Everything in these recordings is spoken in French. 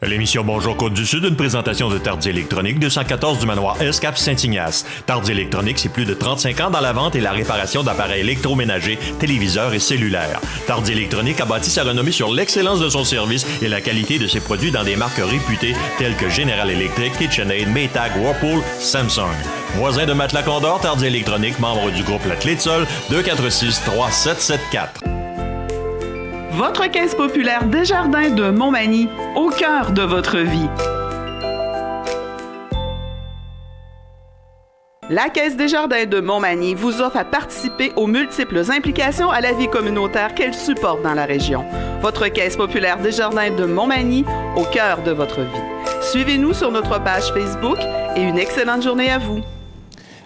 L'émission Bonjour Côte-du-Sud, une présentation de Tardy Électronique, 214 du manoir S Cap Saint-Ignace. Tardy Électronique, c'est plus de 35 ans dans la vente et la réparation d'appareils électroménagers, téléviseurs et cellulaires. Tardy Électronique a bâti sa renommée sur l'excellence de son service et la qualité de ses produits dans des marques réputées telles que General Electric, KitchenAid, Maytag, Whirlpool, Samsung. Voisin de Matelas Condor, Tardy Électronique, membre du groupe La Clé de Sol, 246-3774. Votre caisse populaire Desjardins de Montmagny, au cœur de votre vie. La Caisse Desjardins de Montmagny vous offre à participer aux multiples implications à la vie communautaire qu'elle supporte dans la région. Votre Caisse populaire Desjardins de Montmagny, au cœur de votre vie. Suivez-nous sur notre page Facebook et une excellente journée à vous.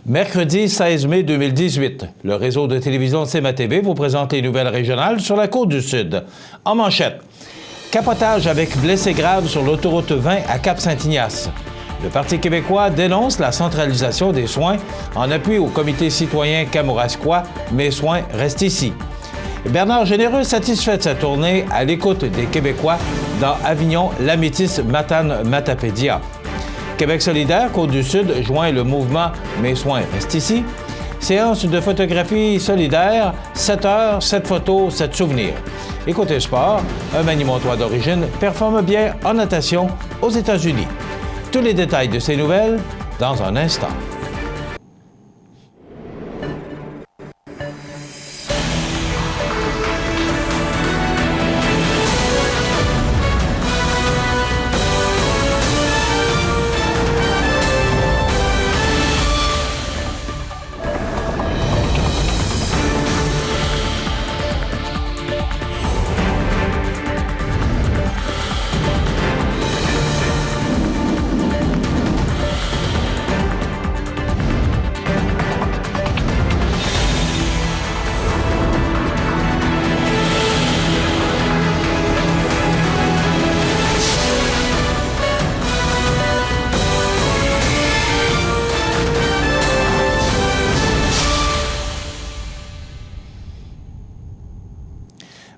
Mercredi 16 mai 2018, le réseau de télévision CMA-TV vous présente les nouvelles régionales sur la Côte-du-Sud. En manchette, capotage avec blessés graves sur l'autoroute 20 à Cap-Saint-Ignace. Le Parti québécois dénonce la centralisation des soins en appui au comité citoyen kamouraskois « Mes soins restent ici ». Bernard Généreux satisfait de sa tournée à l'écoute des Québécois dans Avignon, Lamitis, Matane, Matapédia. Québec solidaire, Côte-du-Sud, joint le mouvement « Mes soins restent ici ». Séance de photographie solidaire, 7 heures, 7 photos, 7 souvenirs. Et côté sport, un Magny-Montois d'origine performe bien en natation aux États-Unis. Tous les détails de ces nouvelles dans un instant.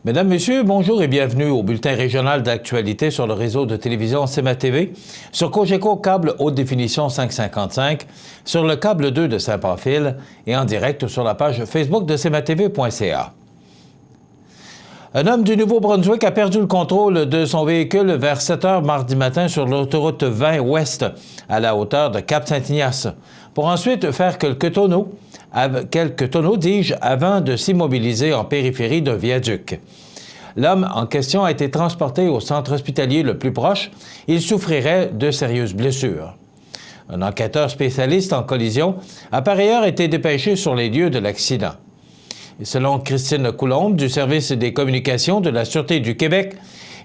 Mesdames, Messieurs, bonjour et bienvenue au bulletin régional d'actualité sur le réseau de télévision CMA-TV, sur Cogeco câble haute définition 555, sur le câble 2 de Saint-Pamphile et en direct sur la page Facebook de cmatv.ca. Un homme du Nouveau-Brunswick a perdu le contrôle de son véhicule vers 7 heures mardi matin sur l'autoroute 20 ouest à la hauteur de Cap-Saint-Ignace, pour ensuite faire quelques tonneaux, dis-je, avant de s'immobiliser en périphérie d'un viaduc. L'homme en question a été transporté au centre hospitalier le plus proche. Il souffrirait de sérieuses blessures. Un enquêteur spécialiste en collision a par ailleurs été dépêché sur les lieux de l'accident. Selon Christine Coulombe du service des communications de la Sûreté du Québec,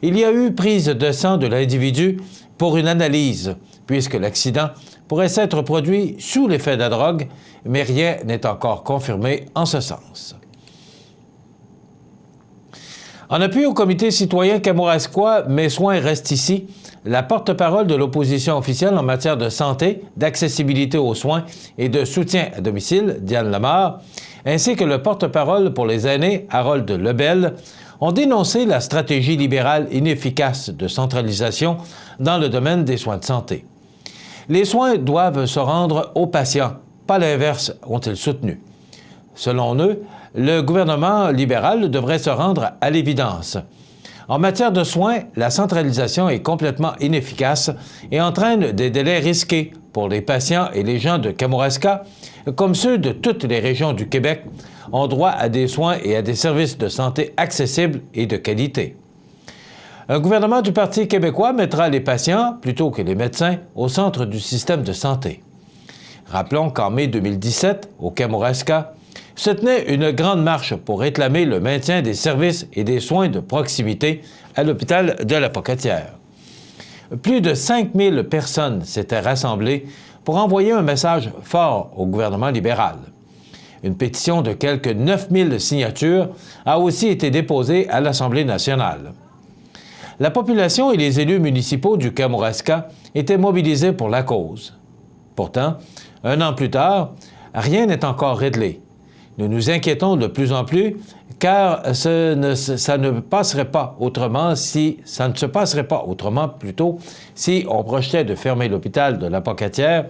il y a eu prise de sang de l'individu pour une analyse, puisque l'accident pourrait s'être produit sous l'effet de la drogue, mais rien n'est encore confirmé en ce sens. En appui au comité citoyen kamouraskois « Mes soins restent ici », la porte-parole de l'opposition officielle en matière de santé, d'accessibilité aux soins et de soutien à domicile, Diane Lamar, ainsi que le porte-parole pour les aînés, Harold Lebel, ont dénoncé la stratégie libérale inefficace de centralisation dans le domaine des soins de santé. Les soins doivent se rendre aux patients, pas l'inverse, ont-ils soutenu. Selon eux, le gouvernement libéral devrait se rendre à l'évidence. En matière de soins, la centralisation est complètement inefficace et entraîne des délais risqués pour les patients et les gens de Kamouraska, comme ceux de toutes les régions du Québec, ont droit à des soins et à des services de santé accessibles et de qualité. Un gouvernement du Parti québécois mettra les patients, plutôt que les médecins, au centre du système de santé. Rappelons qu'en mai 2017, au Kamouraska, se tenait une grande marche pour réclamer le maintien des services et des soins de proximité à l'hôpital de la Pocatière. Plus de 5000 personnes s'étaient rassemblées pour envoyer un message fort au gouvernement libéral. Une pétition de quelques 9000 signatures a aussi été déposée à l'Assemblée nationale. La population et les élus municipaux du Kamouraska étaient mobilisés pour la cause. Pourtant, un an plus tard, rien n'est encore réglé. Nous nous inquiétons de plus en plus car ça ne se passerait pas autrement si on projetait de fermer l'hôpital de la Pocatière,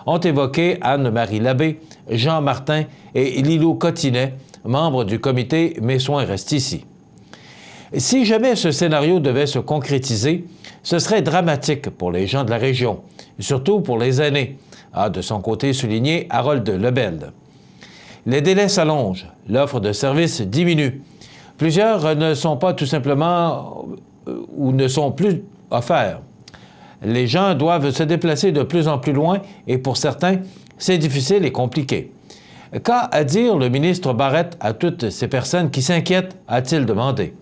ont évoqué Anne-Marie Labbé, Jean Martin et Lilou Cottinet, membres du comité Mes soins restent ici. Si jamais ce scénario devait se concrétiser, ce serait dramatique pour les gens de la région, surtout pour les aînés, a de son côté souligné Harold Lebel. Les délais s'allongent, l'offre de services diminue. Plusieurs ne sont pas tout simplement ou ne sont plus offerts. Les gens doivent se déplacer de plus en plus loin et pour certains, c'est difficile et compliqué. Qu'a à dire le ministre Barrette à toutes ces personnes qui s'inquiètent, a-t-il demandé.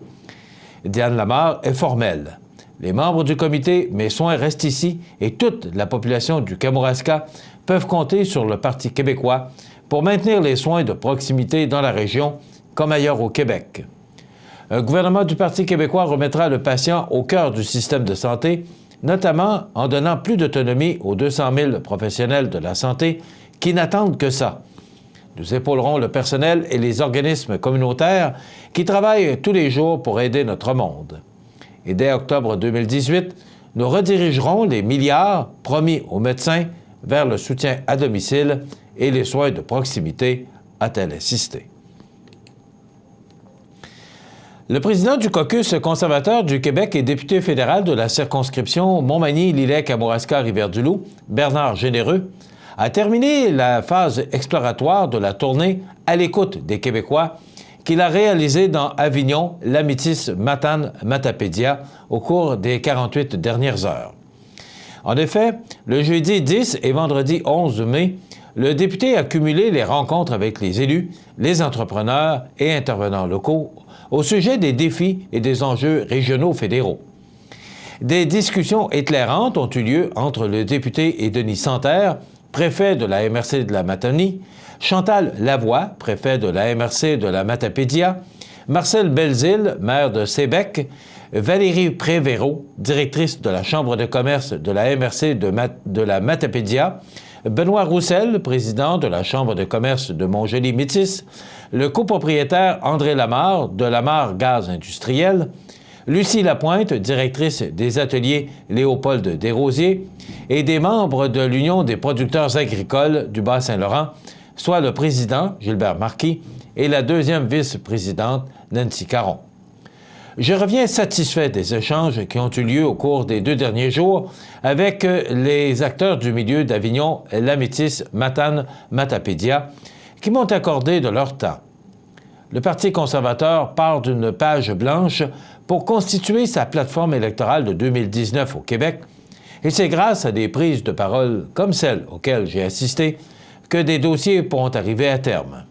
Diane Lamar est formelle. Les membres du comité Mes soins restent ici et toute la population du Kamouraska peuvent compter sur le Parti québécois pour maintenir les soins de proximité dans la région comme ailleurs au Québec. Un gouvernement du Parti québécois remettra le patient au cœur du système de santé, notamment en donnant plus d'autonomie aux 200 000 professionnels de la santé qui n'attendent que ça. Nous épaulerons le personnel et les organismes communautaires qui travaillent tous les jours pour aider notre monde. Et dès octobre 2018, nous redirigerons les milliards promis aux médecins vers le soutien à domicile et les soins de proximité, a-t-elle insisté. Le président du caucus conservateur du Québec et député fédéral de la circonscription Montmagny-Lillet-Kamouraska-Rivière-du-Loup, Bernard Généreux, a terminé la phase exploratoire de la tournée à l'écoute des Québécois qu'il a réalisée dans Avignon, Lamitis, Matane, Matapédia au cours des 48 dernières heures. En effet, le jeudi 10 et vendredi 11 mai, le député a cumulé les rencontres avec les élus, les entrepreneurs et intervenants locaux au sujet des défis et des enjeux régionaux fédéraux. Des discussions éclairantes ont eu lieu entre le député et Denis Santerre, préfet de la MRC de la Matanie, Chantal Lavoie, préfet de la MRC de la Matapédia, Marcel Belzile, maire de Sébec, Valérie Prévéraud, directrice de la Chambre de commerce de la MRC de la Matapédia, Benoît Roussel, président de la Chambre de commerce de Montjoly-Métis, le copropriétaire André Lamar de Lamar Gaz Industriel, Lucie Lapointe, directrice des ateliers Léopold Desrosiers, et des membres de l'Union des producteurs agricoles du Bas-Saint-Laurent, soit le président Gilbert Marquis et la deuxième vice-présidente Nancy Caron. Je reviens satisfait des échanges qui ont eu lieu au cours des 2 derniers jours avec les acteurs du milieu d'Avignon, Lamitis, Matane, Matapédia, qui m'ont accordé de leur temps. Le Parti conservateur part d'une page blanche pour constituer sa plateforme électorale de 2019 au Québec, et c'est grâce à des prises de parole comme celles auxquelles j'ai assisté que des dossiers pourront arriver à terme.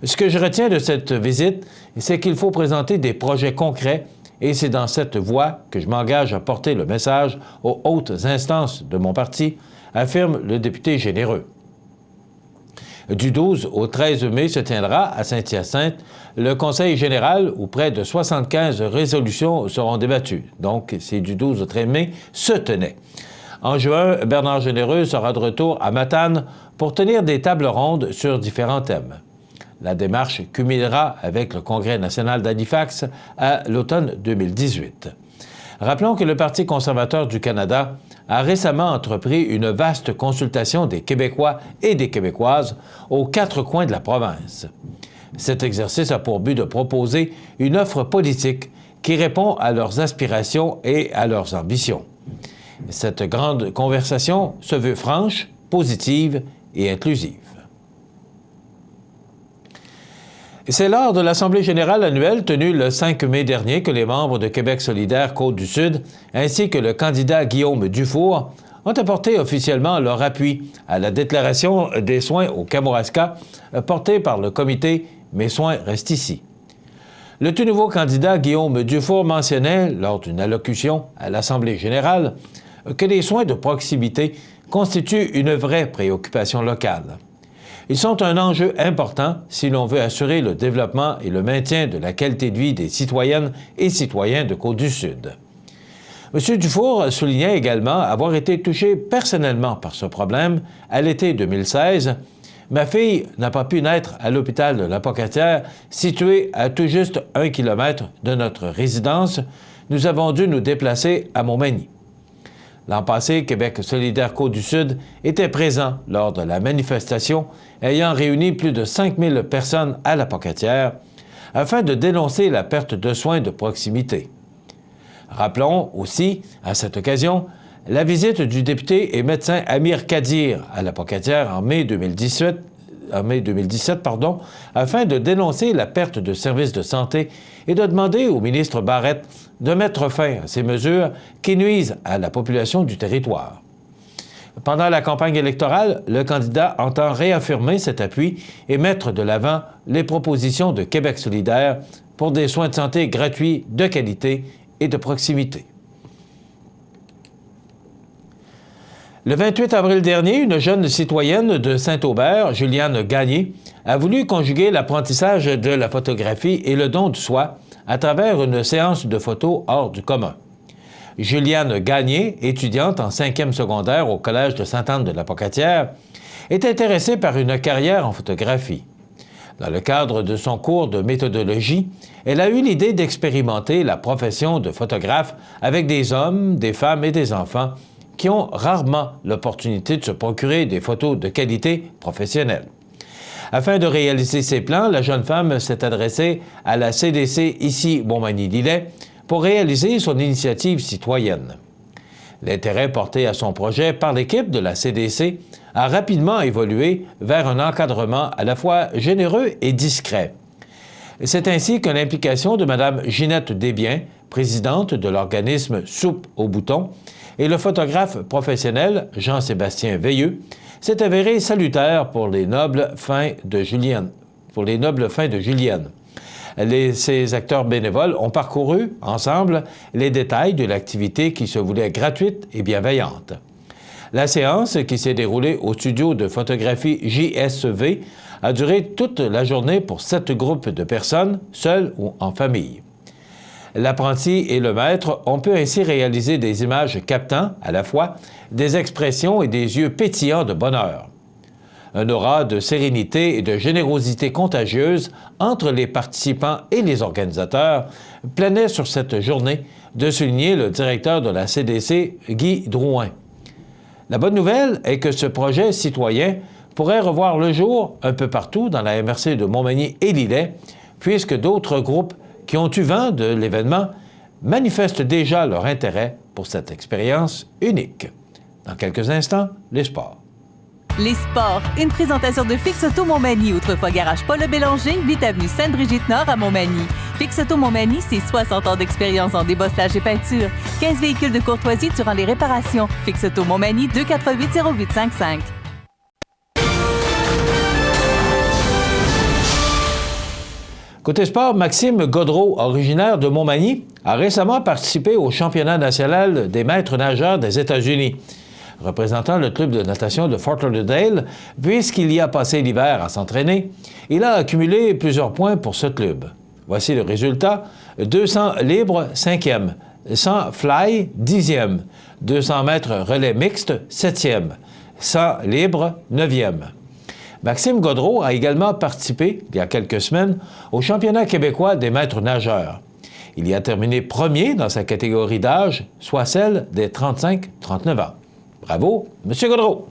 Ce que je retiens de cette visite, c'est qu'il faut présenter des projets concrets et c'est dans cette voie que je m'engage à porter le message aux hautes instances de mon parti, affirme le député Généreux. Du 12 au 13 mai se tiendra à Saint-Hyacinthe le Conseil général où près de 75 résolutions seront débattues. Donc, c'est du 12 au 13 mai, se tenait. En juin, Bernard Généreux sera de retour à Matane pour tenir des tables rondes sur différents thèmes. La démarche culminera avec le Congrès national d'Halifax à l'automne 2018. Rappelons que le Parti conservateur du Canada a récemment entrepris une vaste consultation des Québécois et des Québécoises aux 4 coins de la province. Cet exercice a pour but de proposer une offre politique qui répond à leurs aspirations et à leurs ambitions. Cette grande conversation se veut franche, positive et inclusive. C'est lors de l'Assemblée générale annuelle tenue le 5 mai dernier que les membres de Québec solidaire Côte-du-Sud, ainsi que le candidat Guillaume Dufour, ont apporté officiellement leur appui à la déclaration des soins au Kamouraska portée par le comité « Mes soins restent ici ». Le tout nouveau candidat Guillaume Dufour mentionnait, lors d'une allocution à l'Assemblée générale, que les soins de proximité constituent une vraie préoccupation locale. Ils sont un enjeu important si l'on veut assurer le développement et le maintien de la qualité de vie des citoyennes et citoyens de Côte-du-Sud. M. Dufour soulignait également avoir été touché personnellement par ce problème à l'été 2016, Ma fille n'a pas pu naître à l'hôpital de la Pocatière, situé à tout juste 1 kilomètre de notre résidence. Nous avons dû nous déplacer à Montmagny. L'an passé, Québec solidaire Côte-du-Sud était présent lors de la manifestation ayant réuni plus de 5000 personnes à la Pocatière afin de dénoncer la perte de soins de proximité. Rappelons aussi, à cette occasion, la visite du député et médecin Amir Kadir à la Pocatière en mai 2017, afin de dénoncer la perte de services de santé et de demander au ministre Barrette de mettre fin à ces mesures qui nuisent à la population du territoire. Pendant la campagne électorale, le candidat entend réaffirmer cet appui et mettre de l'avant les propositions de Québec solidaire pour des soins de santé gratuits, de qualité et de proximité. Le 28 avril dernier, une jeune citoyenne de Saint-Aubert, Juliane Gagné, a voulu conjuguer l'apprentissage de la photographie et le don de soi à travers une séance de photos hors du commun. Juliane Gagné, étudiante en 5e secondaire au Collège de Sainte-Anne-de-la-Pocatière, est intéressée par une carrière en photographie. Dans le cadre de son cours de méthodologie, elle a eu l'idée d'expérimenter la profession de photographe avec des hommes, des femmes et des enfants qui ont rarement l'opportunité de se procurer des photos de qualité professionnelle. Afin de réaliser ses plans, la jeune femme s'est adressée à la CDC ici Montmagny-Lillet pour réaliser son initiative citoyenne. L'intérêt porté à son projet par l'équipe de la CDC a rapidement évolué vers un encadrement à la fois généreux et discret. C'est ainsi que l'implication de Mme Ginette Desbiens, présidente de l'organisme Soupe au bouton, et le photographe professionnel Jean-Sébastien Veilleux s'est avéré salutaire pour les nobles fins de Julienne. Ces acteurs bénévoles ont parcouru ensemble les détails de l'activité qui se voulait gratuite et bienveillante. La séance, qui s'est déroulée au studio de photographie JSV, a duré toute la journée pour 7 groupes de personnes, seules ou en famille. L'apprenti et le maître ont pu ainsi réaliser des images captant, à la fois, des expressions et des yeux pétillants de bonheur. Un aura de sérénité et de générosité contagieuse entre les participants et les organisateurs planait sur cette journée, de souligner le directeur de la CDC, Guy Drouin. La bonne nouvelle est que ce projet citoyen pourrait revoir le jour un peu partout dans la MRC de Montmagny et Lillet, puisque d'autres groupes qui ont eu vent de l'événement manifestent déjà leur intérêt pour cette expérience unique. Dans quelques instants, les sports. Les sports, une présentation de Fix Auto Montmagny, autrefois garage Paul Bélanger, 8 avenue Sainte-Brigitte-Nord à Montmagny. Fix Auto Montmagny, c'est 60 ans d'expérience en débosselage et peinture. 15 véhicules de courtoisie durant les réparations. Fix Auto Montmagny, 248-0855. Côté sport, Maxime Gaudreau, originaire de Montmagny, a récemment participé au championnat national des maîtres nageurs des États-Unis, représentant le club de natation de Fort Lauderdale. Puisqu'il y a passé l'hiver à s'entraîner, il a accumulé plusieurs points pour ce club. Voici le résultat: 200 libres, 5e, 100 fly, 10e, 200 mètres relais mixte, 7e, 100 libres, 9e. Maxime Gaudreau a également participé, il y a quelques semaines, au championnat québécois des maîtres nageurs. Il y a terminé premier dans sa catégorie d'âge, soit celle des 35-39 ans. Bravo, M. Gaudreau!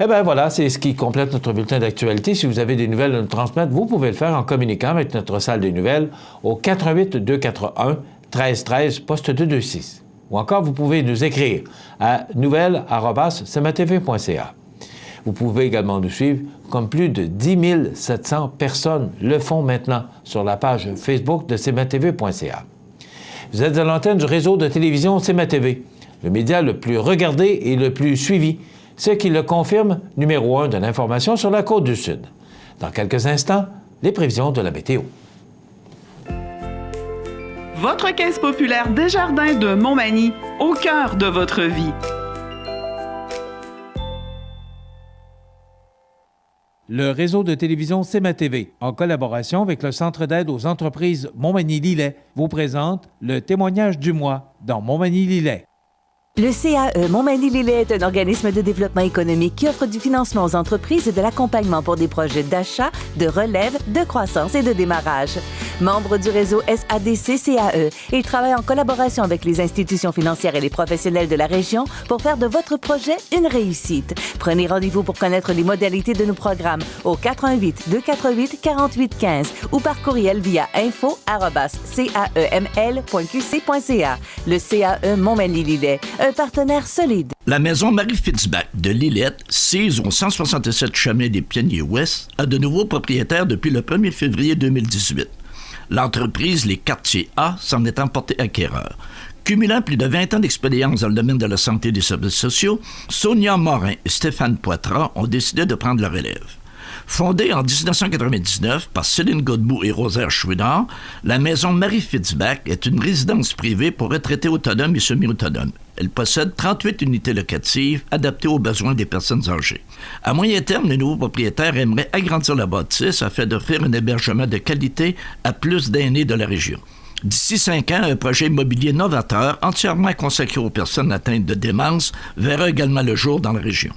Eh bien voilà, c'est ce qui complète notre bulletin d'actualité. Si vous avez des nouvelles à nous transmettre, vous pouvez le faire en communiquant avec notre salle des nouvelles au 418-241-1313, poste 226. Ou encore, vous pouvez nous écrire à nouvelles@cmatv.ca. Vous pouvez également nous suivre, comme plus de 10 700 personnes le font maintenant sur la page Facebook de cmatv.ca. Vous êtes à l'antenne du réseau de télévision CMA-TV, le média le plus regardé et le plus suivi, ce qui le confirme, numéro 1 de l'information sur la Côte-du-Sud. Dans quelques instants, les prévisions de la météo. Votre caisse populaire Desjardins de Montmagny, au cœur de votre vie. Le réseau de télévision CMA-TV, en collaboration avec le Centre d'aide aux entreprises Montmagny-Lillet, vous présente le témoignage du mois dans Montmagny-Lillet. Le CAE Montmagny-Lillet est un organisme de développement économique qui offre du financement aux entreprises et de l'accompagnement pour des projets d'achat, de relève, de croissance et de démarrage. Membre du réseau SADC-CAE, il travaille en collaboration avec les institutions financières et les professionnels de la région pour faire de votre projet une réussite. Prenez rendez-vous pour connaître les modalités de nos programmes au 418-248-4815 ou par courriel via info@caeml.qc.ca. Le CAE Montmagny-Lillet, un partenaire solide. La maison Marie-Fitzbach de Lillette, sise au 167 chemin des Pionniers-Ouest, a de nouveaux propriétaires depuis le 1er février 2018. L'entreprise Les Quartiers A s'en est emportée acquéreur. Cumulant plus de 20 ans d'expérience dans le domaine de la santé et des services sociaux, Sonia Morin et Stéphane Poitras ont décidé de prendre la relève. Fondée en 1999 par Céline Godbout et Rosaire Chouinard, la maison Marie-Fitzbach est une résidence privée pour retraités autonomes et semi-autonomes. Elle possède 38 unités locatives adaptées aux besoins des personnes âgées. À moyen terme, les nouveaux propriétaires aimeraient agrandir la bâtisse afin d'offrir un hébergement de qualité à plus d'aînés de la région. D'ici 5 ans, un projet immobilier novateur entièrement consacré aux personnes atteintes de démence verra également le jour dans la région.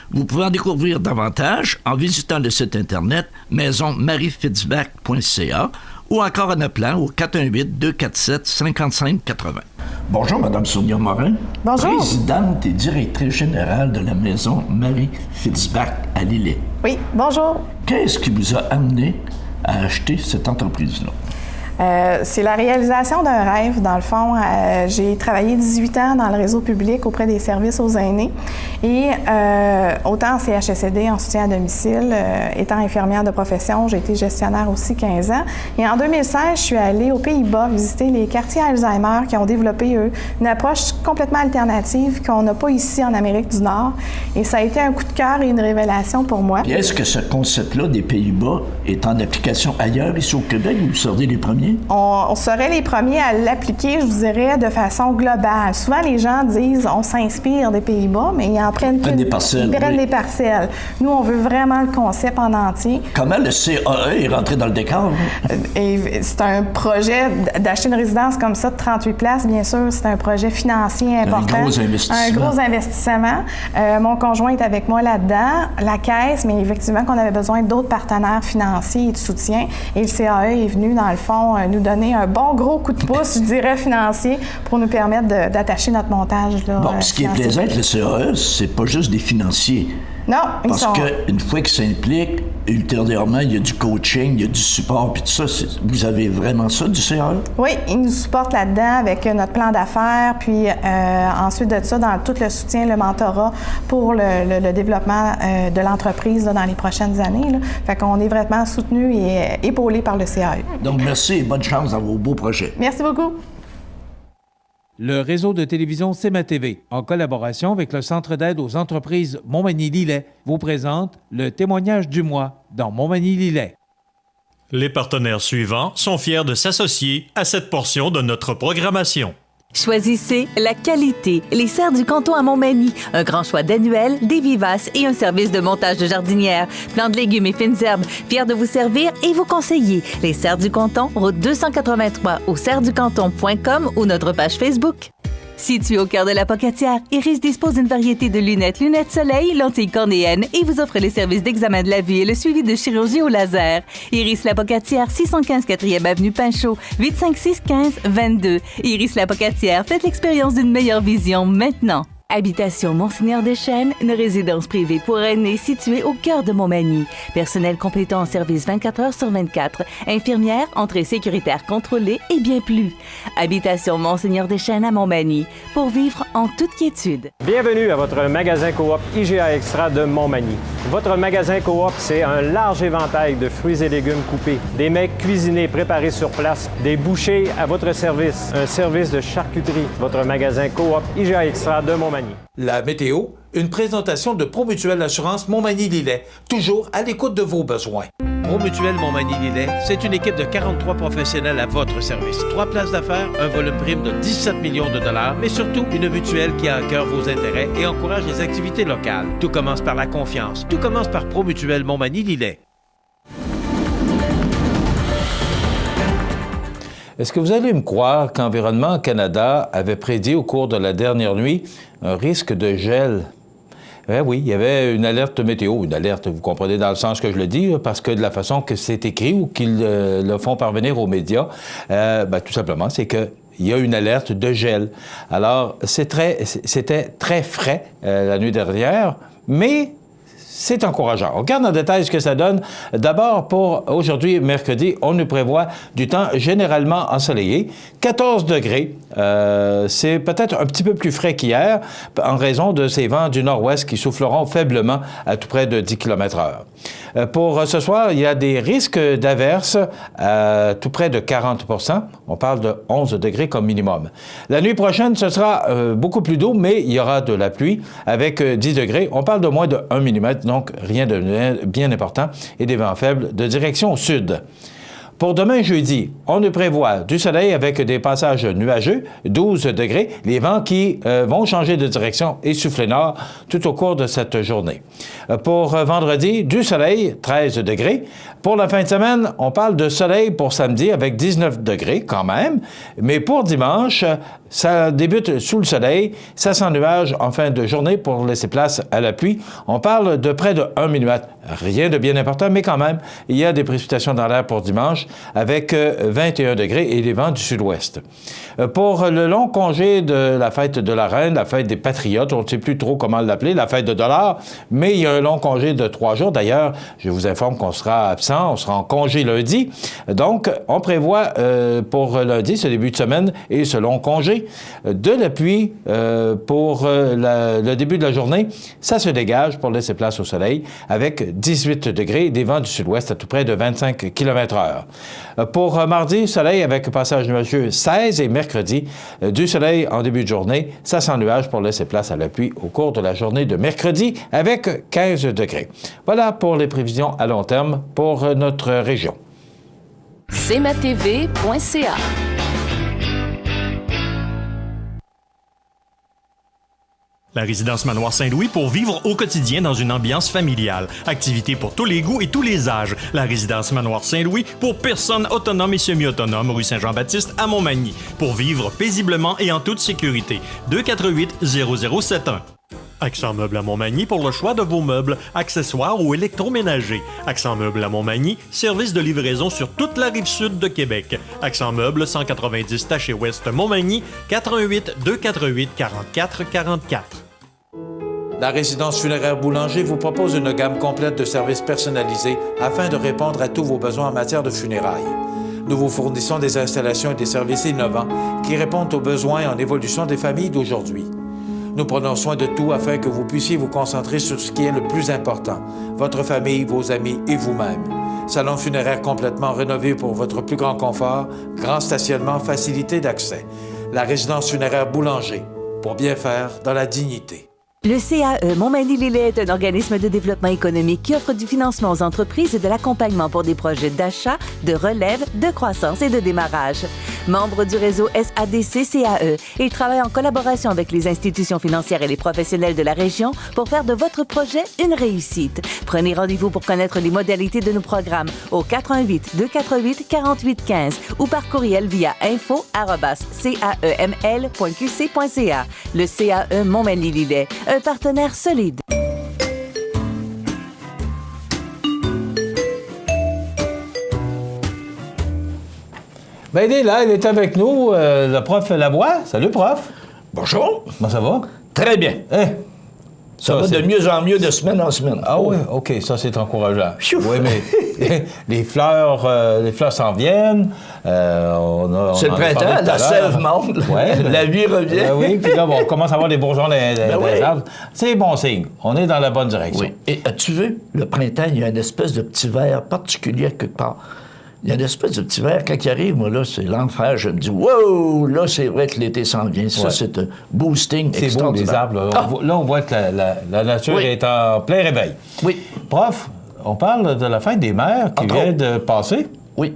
Vous pouvez en découvrir davantage en visitant le site internet maisonmariefitzbach.ca ou encore en appelant au 418-247-5580. Bonjour, Mme Sonia Morin. Bonjour. Présidente et directrice générale de la maison Marie-Fitzbach à Lillet. Oui, bonjour. Qu'est-ce qui vous a amené à acheter cette entreprise-là? C'est la réalisation d'un rêve, dans le fond. J'ai travaillé 18 ans dans le réseau public auprès des services aux aînés et autant en CHSLD, en soutien à domicile, étant infirmière de profession, j'ai été gestionnaire aussi 15 ans. Et en 2016, je suis allée aux Pays-Bas visiter les quartiers Alzheimer qui ont développé, eux, une approche complètement alternative qu'on n'a pas ici en Amérique du Nord. Et ça a été un coup de cœur et une révélation pour moi. Et est-ce que ce concept-là des Pays-Bas est en application ailleurs, ici au Québec, ou vous seriez les premiers? On serait les premiers à l'appliquer, je vous dirais, de façon globale. Souvent, les gens disent on s'inspire des Pays-Bas, mais ils en prennent des parcelles. Ils prennent des parcelles. Nous, on veut vraiment le concept en entier. Comment le CAE est rentré dans le décor? Et c'est un projet d'acheter une résidence comme ça de 38 places, bien sûr. C'est un projet financier important. Un gros investissement. Un gros investissement. Mon conjoint est avec moi là-dedans. La caisse, mais effectivement qu'on avait besoin d'autres partenaires financiers et de soutien. Et le CAE est venu, dans le fond, nous donner un bon gros coup de pouce, je dirais, financier, pour nous permettre d'attacher notre montage. Là, bon, ce qui est plaisant avec le CAE, c'est pas juste des financiers. Non, ils sont... Parce qu'une fois qu'ils s'impliquent, ultérieurement, il y a du coaching, il y a du support, puis tout ça. Vous avez vraiment ça, du CAE? Oui, ils nous supportent là-dedans avec notre plan d'affaires, puis ensuite de ça, dans tout le soutien, le mentorat pour le développement de l'entreprise là, dans les prochaines années. Là. Fait qu'on est vraiment soutenu et épaulé par le CAE. Donc, merci et bonne chance dans vos beaux projets. Merci beaucoup. Le réseau de télévision CEMA TV, en collaboration avec le Centre d'aide aux entreprises Montmagny-Lillet, vous présente le témoignage du mois dans Montmagny-Lillet. Les partenaires suivants sont fiers de s'associer à cette portion de notre programmation. Choisissez la qualité. Les Serres du Canton à Montmagny. Un grand choix d'annuels, des vivaces et un service de montage de jardinière. Plants de légumes et fines herbes. Fiers de vous servir et vous conseiller. Les Serres du Canton, route 283 au serresducanton.com ou notre page Facebook. Situé au cœur de la Pocatière, Iris dispose d'une variété de lunettes soleil, lentilles cornéennes et vous offre les services d'examen de la vue et le suivi de chirurgie au laser. Iris la Pocatière, 615 4e avenue Pinchot, 856 15 22. Iris la Pocatière, faites l'expérience d'une meilleure vision maintenant. Habitation Monseigneur Deschênes, une résidence privée pour aînés située au cœur de Montmagny. Personnel complétant en service 24 heures sur 24. Infirmière, entrée sécuritaire contrôlée et bien plus. Habitation Monseigneur Deschênes à Montmagny. Pour vivre en toute quiétude. Bienvenue à votre magasin coop IGA Extra de Montmagny. Votre magasin coop, c'est un large éventail de fruits et légumes coupés, des mets cuisinés préparés sur place, des bouchées à votre service, un service de charcuterie. Votre magasin coop IGA Extra de Montmagny. La météo, une présentation de Promutuelle Assurance Montmagny-Lillet, toujours à l'écoute de vos besoins. Promutuelle Montmagny-Lillet, c'est une équipe de 43 professionnels à votre service. 3 places d'affaires, un volume prime de 17 millions de dollars, mais surtout une mutuelle qui a à cœur vos intérêts et encourage les activités locales. Tout commence par la confiance. Tout commence par Promutuelle Montmagny-Lillet. Est-ce que vous allez me croire qu'Environnement Canada avait prédit au cours de la dernière nuit un risque de gel? Oui, il y avait une alerte météo, une alerte, vous comprenez dans le sens que je le dis, parce que de la façon que c'est écrit ou qu'ils le font parvenir aux médias, tout simplement, c'est que il y a une alerte de gel. Alors, c'était très frais la nuit dernière, mais c'est encourageant. On regarde en détail ce que ça donne. D'abord, pour aujourd'hui, mercredi, on nous prévoit du temps généralement ensoleillé. 14 degrés. C'est peut-être un petit peu plus frais qu'hier en raison de ces vents du nord-ouest qui souffleront faiblement à tout près de 10 km/h. Pour ce soir, il y a des risques d'averses à tout près de 40 %. On parle de 11 degrés comme minimum. La nuit prochaine, ce sera beaucoup plus doux, mais il y aura de la pluie avec 10 degrés. On parle de moins de 1 mm, donc rien de bien important, et des vents faibles de direction sud. Pour demain jeudi, on nous prévoit du soleil avec des passages nuageux, 12 degrés, les vents qui vont changer de direction et souffler nord tout au cours de cette journée. Pour vendredi, du soleil, 13 degrés. Pour la fin de semaine, on parle de soleil pour samedi avec 19 degrés quand même, mais pour dimanche, ça débute sous le soleil, ça sent nuage en fin de journée pour laisser place à la pluie. On parle de près de 1 mm. Rien de bien important, mais quand même, il y a des précipitations dans l'air pour dimanche avec 21 degrés et des vents du sud-ouest. Pour le long congé de la fête de la Reine, la fête des Patriotes, on ne sait plus trop comment l'appeler, la fête de $, mais il y a un long congé de 3 jours. D'ailleurs, je vous informe qu'on sera absent, on sera en congé lundi. Donc, on prévoit pour lundi, ce début de semaine, et ce long congé, de la pluie pour le début de la journée. Ça se dégage pour laisser place au soleil avec 18 degrés, des vents du sud-ouest à tout près de 25 km/h. Pour mardi, soleil avec passage nuageux 16 et mercredi, du soleil en début de journée, ça sent nuage pour laisser place à la pluie au cours de la journée de mercredi avec 15 degrés. Voilà pour les prévisions à long terme pour notre région. cmatv.ca. La résidence Manoir Saint-Louis pour vivre au quotidien dans une ambiance familiale. Activités pour tous les goûts et tous les âges. La résidence Manoir Saint-Louis pour personnes autonomes et semi-autonomes, rue Saint-Jean-Baptiste à Montmagny. Pour vivre paisiblement et en toute sécurité. 248-0071. Accent Meubles à Montmagny pour le choix de vos meubles, accessoires ou électroménagers. Accent Meubles à Montmagny, service de livraison sur toute la rive sud de Québec. Accent Meubles, 190 Taché Ouest Montmagny, 418-248-4444. La résidence funéraire Boulanger vous propose une gamme complète de services personnalisés afin de répondre à tous vos besoins en matière de funérailles. Nous vous fournissons des installations et des services innovants qui répondent aux besoins en évolution des familles d'aujourd'hui. Nous prenons soin de tout afin que vous puissiez vous concentrer sur ce qui est le plus important, votre famille, vos amis et vous-même. Salon funéraire complètement rénové pour votre plus grand confort, grand stationnement, facilité d'accès. La résidence funéraire Boulanger, pour bien faire dans la dignité. Le CAE Montmagny-Lillet est un organisme de développement économique qui offre du financement aux entreprises et de l'accompagnement pour des projets d'achat, de relève, de croissance et de démarrage. Membre du réseau SADC-CAE, il travaille en collaboration avec les institutions financières et les professionnels de la région pour faire de votre projet une réussite. Prenez rendez-vous pour connaître les modalités de nos programmes au 418-248-4815 ou par courriel via info@caeml.qc.ca. Le CAE Montmagny-Lillet, un partenaire solide. Bien, il est là, il est avec nous, le prof Lavoie. Salut, prof. Bonjour. Comment ça va? Très bien. Hein? Ça va de mieux en mieux de semaine en semaine. Ah oui, OK, ça c'est encourageant. Oui, mais les fleurs s'en viennent. C'est le printemps, la sève monte, la vie revient. Oui, puis là, on commence à avoir des bourgeons dans les arbres. C'est bon signe. On est dans la bonne direction. Oui. Et as-tu vu, le printemps, il y a une espèce de petit vert particulier quelque part. Il y a une espèce de petit vert. Quand il arrive, moi, là, c'est l'enfer. Je me dis, wow, là, c'est vrai que l'été s'en vient. Ça, c'est un boosting extraordinaire. C'est beau, les arbres. Là, on voit que la nature est en plein réveil. Oui. Prof, on parle de la fête des mères qui vient de passer. Oui.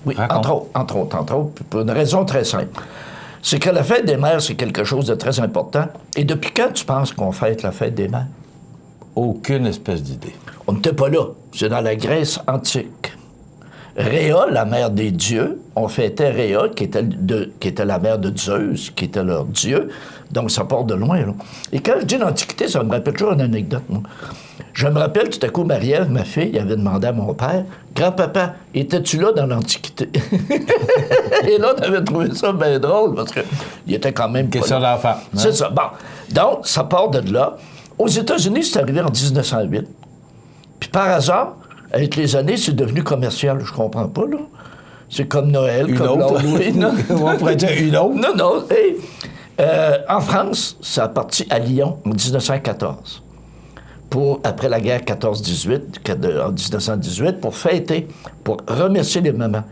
Oui, entre autres, pour une raison très simple. C'est que la fête des mères, c'est quelque chose de très important. Et depuis quand tu penses qu'on fête la fête des mères? Aucune espèce d'idée. On n'était pas là. C'est dans la Grèce antique. Rhea, la mère des dieux, on fêtait Rhea, qui était la mère de Zeus, qui était leur dieu. Donc, ça part de loin, là. Et quand je dis l'Antiquité, ça me rappelle toujours une anecdote, moi. Je me rappelle, tout à coup, Marie-Ève, ma fille, avait demandé à mon père, « Grand-papa, étais-tu là dans l'Antiquité? » Et là, on avait trouvé ça bien drôle, parce qu'il était quand même... Question d'enfant. C'est ça. Bon. Donc, ça part de là. Aux États-Unis, c'est arrivé en 1908. Puis par hasard, avec les années, c'est devenu commercial. Je comprends pas, là. C'est comme Noël, Une comme autre. l'Halloween. On pourrait dire une autre. Non, non. Hey, en France, ça a parti à Lyon en 1914. Après la guerre 14-18, en 1918, pour fêter, pour remercier les mamans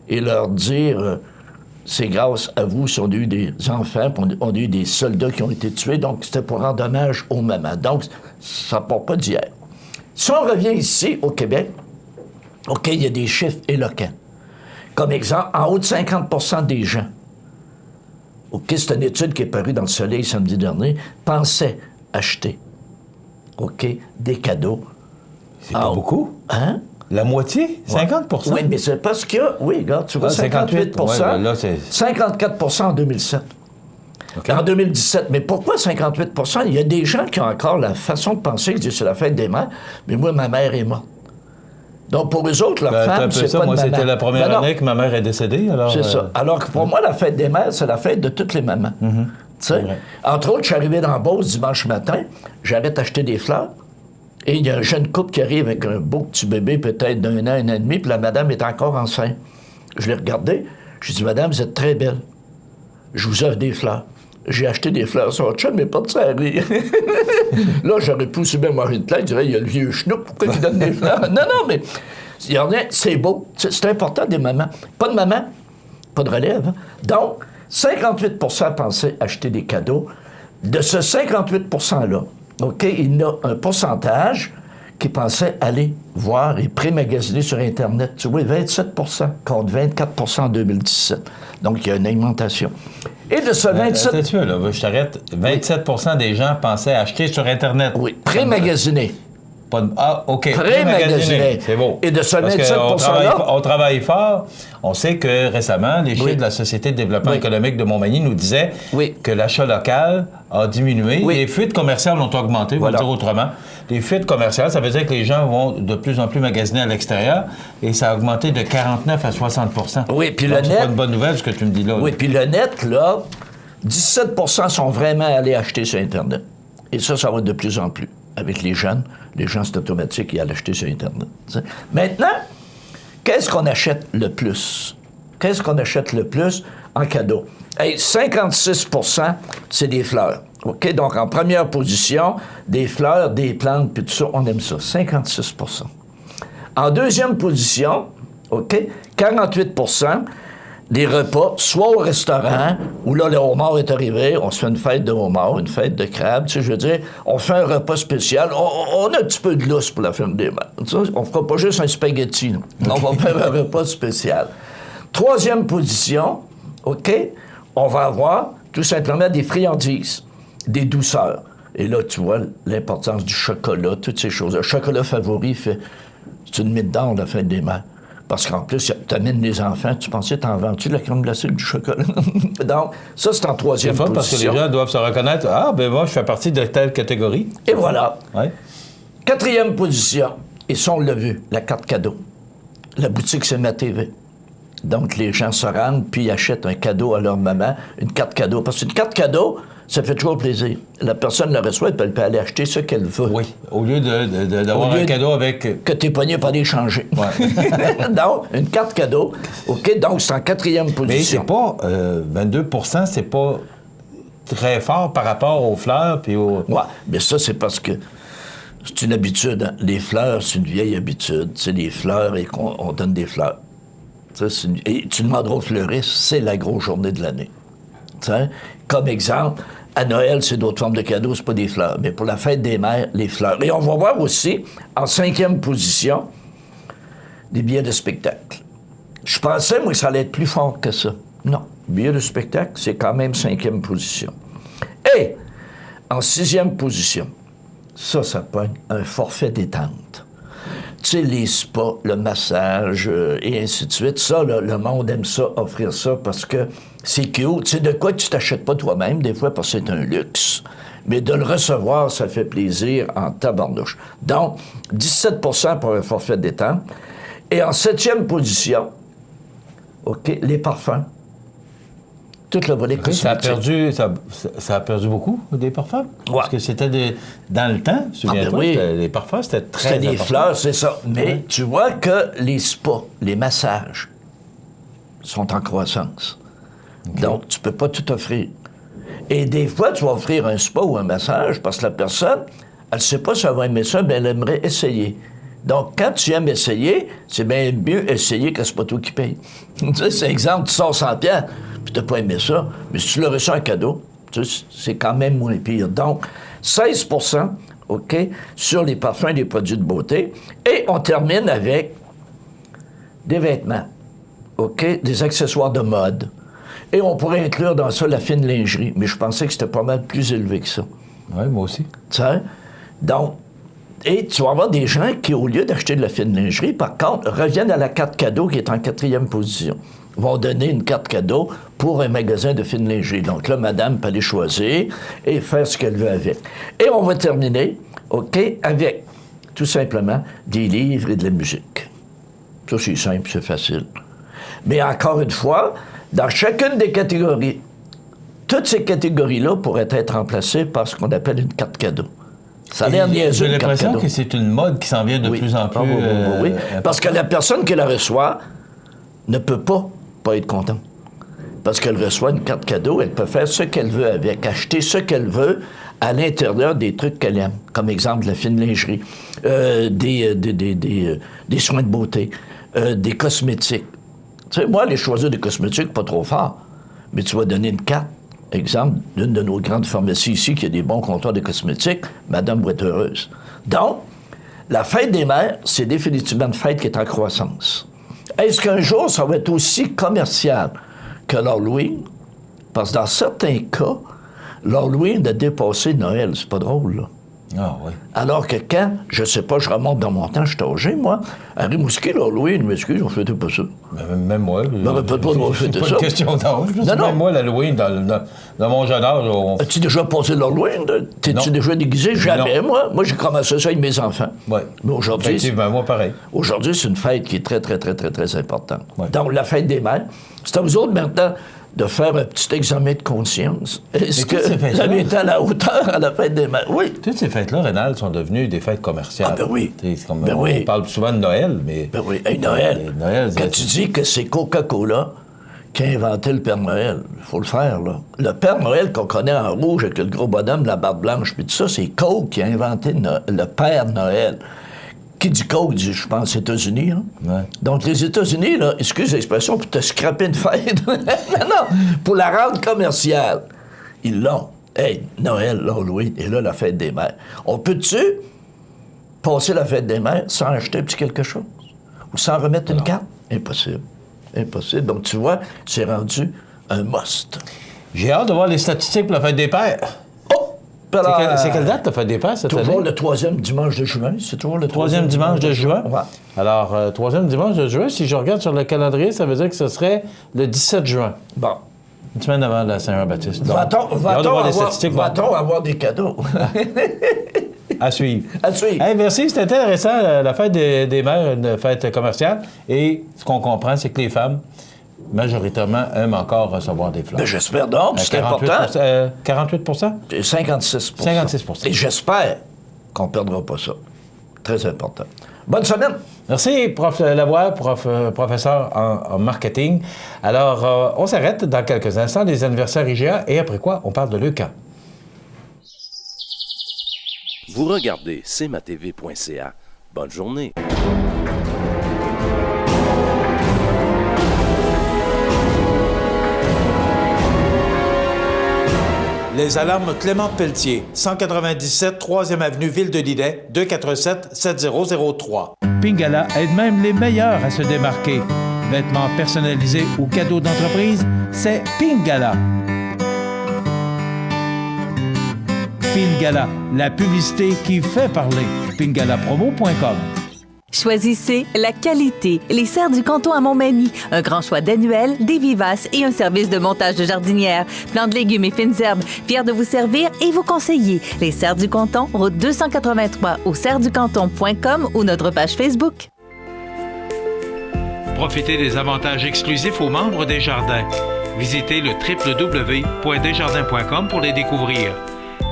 et leur dire c'est grâce à vous si on a eu des enfants, on a eu des soldats qui ont été tués, donc c'était pour rendre hommage aux mamans. Donc, ça ne part pas d'hier. Si on revient ici, au Québec, OK, il y a des chiffres éloquents. Comme exemple, en haut de 50 des gens, OK, c'est une étude qui est parue dans Le Soleil samedi dernier, pensaient acheter, OK, des cadeaux. C'est pas beaucoup. Hein? La moitié? 50 %? Oui, mais c'est parce que, oui, regarde, tu vois, 58 ouais, ben là, 54 en 2007. Okay. En 2017. Mais pourquoi 58 Il y a des gens qui ont encore la façon de penser que c'est la fête des mères, mais moi, ma mère est morte. Donc, pour eux autres, leur femme, c'est pas de moi, maman. c'était la première année que ma mère est décédée, alors... C'est ça. Alors que pour moi, la fête des mères, c'est la fête de toutes les mamans. Tu sais? Entre autres, je suis arrivé dans Beauce dimanche matin, j'arrête d'acheter des fleurs, et il y a un jeune couple qui arrive avec un beau petit bébé, peut-être d'1 an, 1 an et demi, puis la madame est encore enceinte. Je l'ai regardé, je lui ai dit, madame, vous êtes très belle. Je vous offre des fleurs. J'ai acheté des fleurs sur le chum, mais pas de ça à rire. Là, j'aurais pu aussi bien manger une plaque, je dirais, il y a le vieux schnouk, pourquoi il donne des fleurs? Non, non, mais il y en a, c'est beau. C'est important des mamans. Pas de maman, pas de relève. Hein? Donc, 58 pensaient acheter des cadeaux. De ce 58 %-là, OK, il y a un pourcentage qui pensait aller voir et pré-magasiner sur Internet. Tu vois, 27 contre 24 en 2017. Donc, il y a une augmentation. Et de ce 27... Attends, là, je t'arrête. 27 des gens pensaient acheter sur Internet. Oui, pré-magasiner. Ah, OK. Pré-magasiné. C'est beau. Et de ce Parce 27 on travaille fort. On sait que récemment, les chiffres de la Société de développement économique de Montmagny nous disaient que l'achat local a diminué. Les fuites commerciales ont augmenté, on va le dire autrement. Les fuites commerciales, ça veut dire que les gens vont de plus en plus magasiner à l'extérieur et ça a augmenté de 49 à 60 Oui, puis donc, le net... c'est pas une bonne nouvelle, ce que tu me dis là. Oui, puis le net, là, 17 sont vraiment allés acheter sur Internet. Et ça va de plus en plus. Avec les jeunes, c'est automatique, ils allaient acheter sur Internet. T'sais. Maintenant, qu'est-ce qu'on achète le plus? Qu'est-ce qu'on achète le plus en cadeau? Hey, 56 c'est des fleurs. OK? Donc, en première position, des fleurs, des plantes, puis tout ça, on aime ça. 56 En deuxième position, OK? 48 des repas, soit au restaurant, où là, le homard est arrivé, on se fait une fête de homard, une fête de crabe, tu sais, je veux dire, on fait un repas spécial, on a un petit peu de lousse pour la fête des mères. On ne fera pas juste un spaghetti, là. On va faire un repas spécial. Troisième position, OK, on va avoir tout simplement des friandises, des douceurs. Et là, tu vois l'importance du chocolat, toutes ces choses. Le chocolat favori c'est une mine d'or, la fête des mères. Parce qu'en plus, tu amènes les enfants, tu pensais, t'en vends-tu de la crème glacée du chocolat? Donc, ça, c'est en troisième position. Parce que les gens doivent se reconnaître, ah, ben moi, je fais partie de telle catégorie. Et voilà. Ouais. Quatrième position, et ça, on l'a vu, la carte cadeau. La boutique, c'est ma TV. Donc, les gens se rendent, puis ils achètent un cadeau à leur maman, une carte cadeau. Parce qu'une carte cadeau, ça fait toujours plaisir. La personne la reçoit, elle peut aller acheter ce qu'elle veut. Oui, au lieu d'avoir un cadeau avec... Que t'es pogné par les changer. Ouais. Donc, une carte cadeau. OK, donc c'est en quatrième position. Mais c'est pas... 22 c'est pas très fort par rapport aux fleurs puis aux... Oui, mais ça, c'est parce que c'est une habitude. Hein? Les fleurs, c'est une vieille habitude. C'est les fleurs et qu'on donne des fleurs. Et tu demanderas au fleuriste, c'est la grosse journée de l'année. T'sais? Comme exemple, à Noël, c'est d'autres formes de cadeaux, c'est pas des fleurs. Mais pour la fête des mères, les fleurs. Et on va voir aussi, en cinquième position, des billets de spectacle. Je pensais, moi, que ça allait être plus fort que ça. Non. Billets de spectacle, c'est quand même cinquième position. Et, en sixième position, ça pogne un forfait détente. Tu sais, les spas, le massage et ainsi de suite. Ça, là, le monde aime ça, offrir ça, parce que c'est cute. C'est de quoi tu t'achètes pas toi-même, des fois, parce que c'est un luxe. Mais de le recevoir, ça fait plaisir en tabarnouche. Donc, 17 pour un forfait détente. Et en 7e position, OK, les parfums. Tout le volet cosmétique. Ça a perdu beaucoup, des parfums? Ouais. Parce que c'était dans le temps, souviens-toi, les parfums, c'était très C'était des important. fleurs, c'est ça. Mais tu vois que les spas, les massages sont en croissance. Okay. Donc, tu peux pas tout offrir. Et des fois, tu vas offrir un spa ou un massage parce que la personne, elle sait pas si elle va aimer ça, mais elle aimerait essayer. Donc, quand tu aimes essayer, c'est bien mieux essayer que c'est pas toi qui paye. Tu sais, c'est exemple, tu sors 100$, puis t'as pas aimé ça, mais si tu l'as reçu en cadeau, tu sais, c'est quand même moins pire. Donc, 16%, OK, sur les parfums et les produits de beauté. Et on termine avec des vêtements, OK, des accessoires de mode. Et on pourrait inclure dans ça la fine lingerie, mais je pensais que c'était pas mal plus élevé que ça. Oui, moi aussi. Tu sais? Donc, et tu vas avoir des gens qui, au lieu d'acheter de la fine lingerie, par contre, reviennent à la carte cadeau qui est en 4e position. Ils vont donner une carte cadeau pour un magasin de fine lingerie. Donc là, madame peut aller choisir et faire ce qu'elle veut avec. Et on va terminer, OK, avec, tout simplement, des livres et de la musique. Ça, c'est simple, c'est facile. Mais encore une fois, dans chacune des catégories, toutes ces catégories-là pourraient être remplacées par ce qu'on appelle une carte cadeau. Ça a l'air niaiseux. J'ai l'impression que c'est une mode qui s'en vient de plus en plus. Oui. Parce que la personne qui la reçoit ne peut pas être contente. Parce qu'elle reçoit une carte cadeau, elle peut faire ce qu'elle veut avec, acheter ce qu'elle veut à l'intérieur des trucs qu'elle aime. Comme exemple, de la fine lingerie, des soins de beauté, des cosmétiques. Tu sais, moi, aller choisir des cosmétiques, pas trop fort, mais tu vas donner une carte. Exemple, d'une de nos grandes pharmacies ici qui a des bons comptoirs de cosmétiques, madame va être heureuse. Donc, la fête des mères, c'est définitivement une fête qui est en croissance. Est-ce qu'un jour, ça va être aussi commercial que l'Halloween? Parce que dans certains cas, l'Halloween a dépassé Noël. C'est pas drôle, là. Ah oui. Alors que quand, je sais pas, je remonte dans mon temps, je suis âgé, moi, à Rimouski, l'Halloween, je m'excuse, on fêtait pas ça. Même moi. Peut-être pas de fêter ça. C'est pas une question d'âge. Même moi, l'Halloween, dans mon jeune âge... As-tu déjà passé l'Halloween? T'es-tu déjà déguisé? Jamais, moi. Moi, j'ai commencé ça avec mes enfants. Oui. Mais aujourd'hui... Effectivement, moi, pareil. Aujourd'hui, c'est une fête qui est très, très, très, très, très importante. Ouais. Donc, la fête des mères, c'est à vous autres maintenant de faire un petit examen de conscience. Est-ce que vous avez été à la hauteur à la fête des mères? Oui. Toutes ces fêtes-là, Rénal, sont devenues des fêtes commerciales. Ah, ben oui. On parle souvent de Noël, mais... Ben oui. Hey, Noël. Quand tu dis que c'est Coca-Cola qui a inventé le Père Noël, il faut le faire, là. Le Père Noël qu'on connaît en rouge avec le gros bonhomme, la barbe blanche, puis tout ça, c'est Coke qui a inventé le Père Noël. Qui dit Coke, dit, je pense, aux États-Unis. Hein? Ouais. Donc, les États-Unis, là, excuse l'expression, pour te scraper une fête. non, pour la rendre commerciale. Ils l'ont. Hey, Noël, l'Halloween, et là, la fête des mères. On peut-tu passer la fête des mères sans acheter un petit quelque chose? Ou sans remettre une carte? Impossible. Impossible. Donc, tu vois, c'est rendu un must. J'ai hâte de voir les statistiques pour la fête des pères. C'est quelle date, la fête des pères, cette année? Toujours le 3e dimanche de juin. C'est toujours le 3e dimanche de juin? Ouais. Alors, 3e dimanche de juin, si je regarde sur le calendrier, ça veut dire que ce serait le 17 juin. Bon. Une semaine avant la Saint-Jean-Baptiste. Va-t-on avoir des cadeaux? À suivre. À suivre. Hey, merci, c'était intéressant, la fête des mères, une fête commerciale. Et ce qu'on comprend, c'est que les femmes, majoritairement, aiment encore recevoir des fleurs. Ben, j'espère donc, c'est important. 48 Et 56 56 Et j'espère qu'on ne perdra pas ça. Très important. Bonne semaine. Merci, prof Lavoie, professeur en marketing. Alors, on s'arrête dans quelques instants, les anniversaires IGA, et après quoi, on parle de Leucan. Vous regardez cmatv.ca. Bonne journée. Les alarmes Clément Pelletier, 197 3e avenue Ville de Lillet, 247-7003. Pingala aide même les meilleurs à se démarquer. Vêtements personnalisés ou cadeaux d'entreprise, c'est Pingala. Pingala, la publicité qui fait parler. pingalapromo.com. Choisissez la qualité. Les serres du canton à Montmagny. Un grand choix d'annuels, des vivaces et un service de montage de jardinière. Plants de légumes et fines herbes. Fiers de vous servir et vous conseiller. Les serres du canton, route 283 au serresducanton.com ou notre page Facebook. Profitez des avantages exclusifs aux membres des Jardins. Visitez le www.desjardins.com pour les découvrir.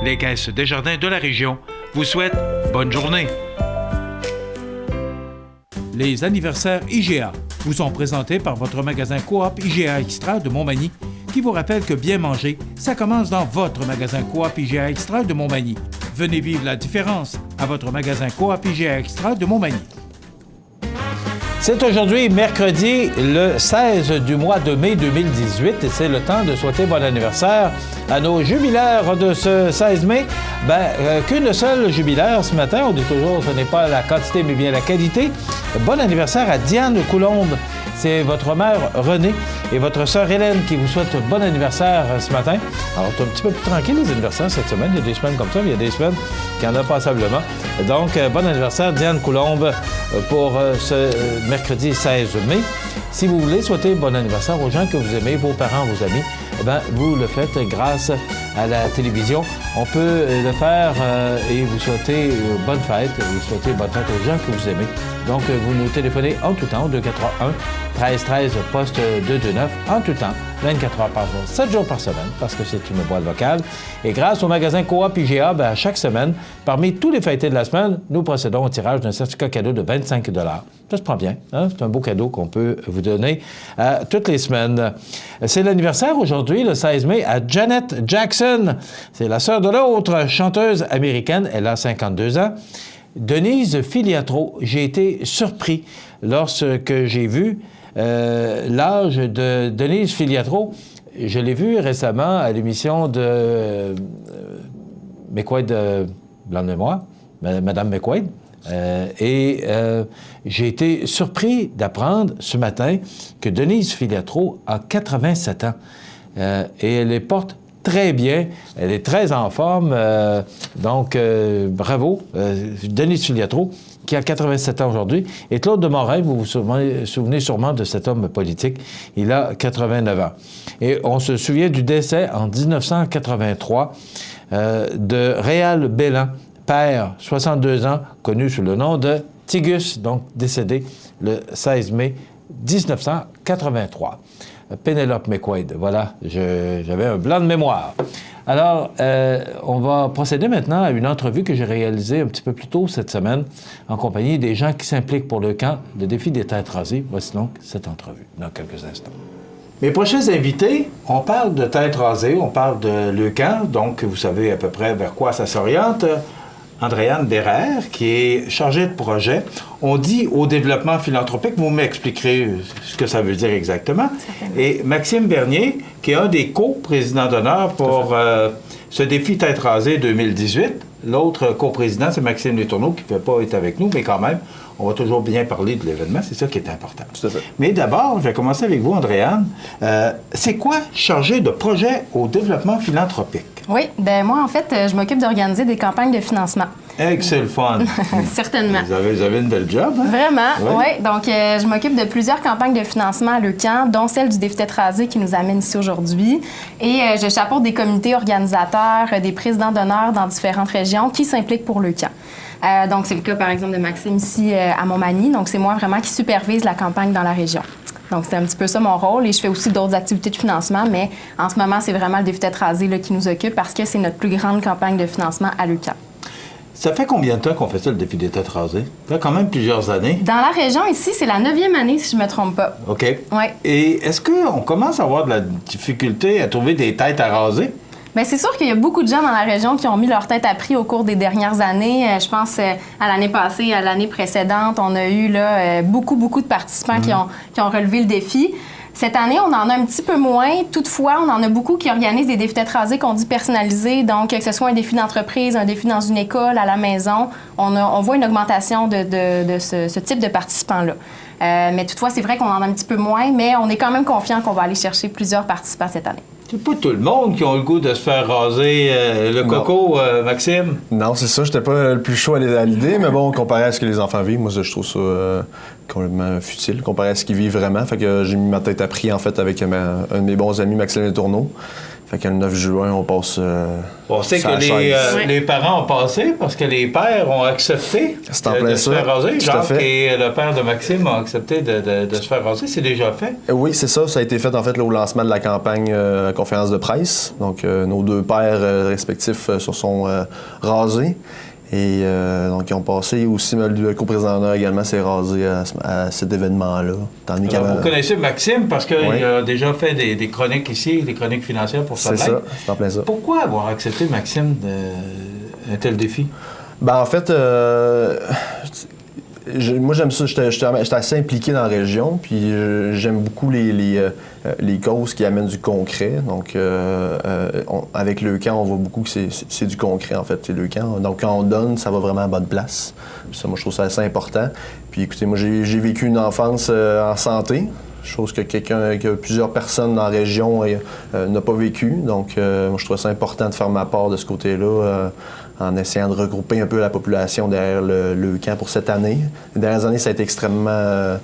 Les caisses Desjardins de la région vous souhaitent bonne journée. Les anniversaires IGA vous sont présentés par votre magasin Coop IGA Extra de Montmagny, qui vous rappelle que bien manger, ça commence dans votre magasin Coop IGA Extra de Montmagny. Venez vivre la différence à votre magasin Coop IGA Extra de Montmagny. C'est aujourd'hui mercredi le 16 du mois de mai 2018 et c'est le temps de souhaiter bon anniversaire à nos jubilaires de ce 16 mai. Qu'une seule jubilaire ce matin, on dit toujours ce n'est pas la quantité mais bien la qualité. Bon anniversaire à Diane Coulombe. C'est votre mère Renée et votre sœur Hélène qui vous souhaitent bon anniversaire ce matin. Alors, c'est un petit peu plus tranquille les anniversaires cette semaine. Il y a des semaines comme ça, mais il y a des semaines qui en ont passablement. Donc, bon anniversaire Diane Coulombe pour ce mercredi 16 mai. Si vous voulez souhaiter bon anniversaire aux gens que vous aimez, vos parents, vos amis, vous le faites grâce à la télévision. On peut le faire et vous souhaiter bonne fête. Vous souhaitez bonne fête aux gens que vous aimez. Donc, vous nous téléphonez en tout temps au 241-1313, poste 229, en tout temps, 24 heures par jour, 7 jours par semaine, parce que c'est une boîte vocale. Et grâce au magasin Coop IGA, à chaque semaine, parmi tous les fêtés de la semaine, nous procédons au tirage d'un certificat cadeau de 25 $. Ça se prend bien, hein? C'est un beau cadeau qu'on peut vous donner toutes les semaines. C'est l'anniversaire aujourd'hui, le 16 mai, à Janet Jackson. C'est la sœur de l'autre chanteuse américaine. Elle a 52 ans. Denise Filiatro, j'ai été surpris lorsque j'ai vu l'âge de Denise Filiatro. Je l'ai vue récemment à l'émission de McQuaid, Blanc de mémoire, Madame McQuaid. J'ai été surpris d'apprendre ce matin que Denise Filiatro a 87 ans et elle les porte très bien. Elle est très en forme. Bravo, Denise Filiatro, qui a 87 ans aujourd'hui. Et Claude de Morin, vous vous souvenez sûrement de cet homme politique. Il a 89 ans. Et on se souvient du décès en 1983 de Réal Bellan, père, 62 ans, connu sous le nom de Tigus, donc décédé le 16 mai 1983. Pénélope McQuaid. Voilà, j'avais un blanc de mémoire. Alors, on va procéder maintenant à une entrevue que j'ai réalisée un petit peu plus tôt cette semaine en compagnie des gens qui s'impliquent pour le camp de défi des têtes rasées. Voici donc cette entrevue dans quelques instants. Mes prochains invités, on parle de têtes rasées, on parle de le camp, donc vous savez à peu près vers quoi ça s'oriente. Andréane Derrer, qui est chargée de projet. On dit au développement philanthropique, vous m'expliquerez ce que ça veut dire exactement. Certainement. Et Maxime Bernier, qui est un des co-présidents d'honneur pour ce défi Tête rasée 2018. L'autre co-président, c'est Maxime Letourneau, qui ne peut pas être avec nous, mais quand même, on va toujours bien parler de l'événement. C'est ça qui est important. Tout à fait. Mais d'abord, je vais commencer avec vous, Andréane. C'est quoi chargé de projet au développement philanthropique? Oui, bien moi, en fait, je m'occupe d'organiser des campagnes de financement. C'est le fun. Certainement. Vous avez une belle job, hein? Vraiment, oui. Donc, je m'occupe de plusieurs campagnes de financement à Leucan, dont celle du défi Tête rasée qui nous amène ici aujourd'hui. Et je chapeaute des comités organisateurs, des présidents d'honneur dans différentes régions qui s'impliquent pour Leucan. Donc, c'est le cas, par exemple, de Maxime ici à Montmagny. Donc, c'est moi vraiment qui supervise la campagne dans la région. Donc, c'est un petit peu ça mon rôle. Et je fais aussi d'autres activités de financement, mais en ce moment, c'est vraiment le défi Tête rasée là, qui nous occupe parce que c'est notre plus grande campagne de financement à Leucan. Ça fait combien de temps qu'on fait ça, le défi des têtes rasées? Ça fait quand même plusieurs années. Dans la région, ici, c'est la 9e année, si je ne me trompe pas. OK. Oui. Et est-ce qu'on commence à avoir de la difficulté à trouver des têtes à raser? Bien, c'est sûr qu'il y a beaucoup de gens dans la région qui ont mis leur tête à prix au cours des dernières années. Je pense à l'année passée, à l'année précédente, on a eu là, beaucoup de participants qui ont relevé le défi. Cette année, on en a un petit peu moins. Toutefois, on en a beaucoup qui organisent des défis tête rasée qu'on dit personnalisés. Donc, que ce soit un défi d'entreprise, un défi dans une école, à la maison, on voit une augmentation de ce type de participants-là. Mais toutefois, c'est vrai qu'on en a un petit peu moins, mais on est quand même confiant qu'on va aller chercher plusieurs participants cette année. C'est pas tout le monde qui a le goût de se faire raser le coco, Maxime. Non, c'est ça. J'étais pas le plus chaud à l'idée, mais bon, comparé à ce que les enfants vivent, moi, je trouve ça complètement futile, comparé à ce qu'ils vivent vraiment. Fait que j'ai mis ma tête à prix, en fait, avec un de mes bons amis, Maxime Letourneau. Fait que le 9 juin, on passe. On sait que les parents ont passé parce que les pères ont accepté de se faire raser. Jacques et le père de Maxime ont accepté de se faire raser. C'est déjà fait? Oui, c'est ça. Ça a été fait en fait là, au lancement de la campagne conférence de presse. Donc, nos deux pères respectifs se sont rasés. Et donc, ils ont passé aussi, le coprésident d'honneur également s'est rasé à cet événement-là. Vous connaissez Maxime parce qu'il a déjà fait des chroniques ici, des chroniques financières pour sa blague. C'est ça, c'est en plein ça. Pourquoi avoir accepté, Maxime, un tel défi? Ben, en fait, moi, j'aime ça. J'étais assez impliqué dans la région, puis j'aime beaucoup les causes qui amènent du concret. Donc, avec Leucan, on voit beaucoup que c'est du concret, en fait, c'est Leucan. Donc, quand on donne, ça va vraiment à bonne place. Puis ça, moi, je trouve ça assez important. Puis, écoutez, moi, j'ai vécu une enfance en santé, chose que plusieurs personnes dans la région n'ont pas vécu. Donc, moi, je trouve ça important de faire ma part de ce côté-là. En essayant de regrouper un peu la population derrière le camp pour cette année. Les dernières années, ça a été extrêmement...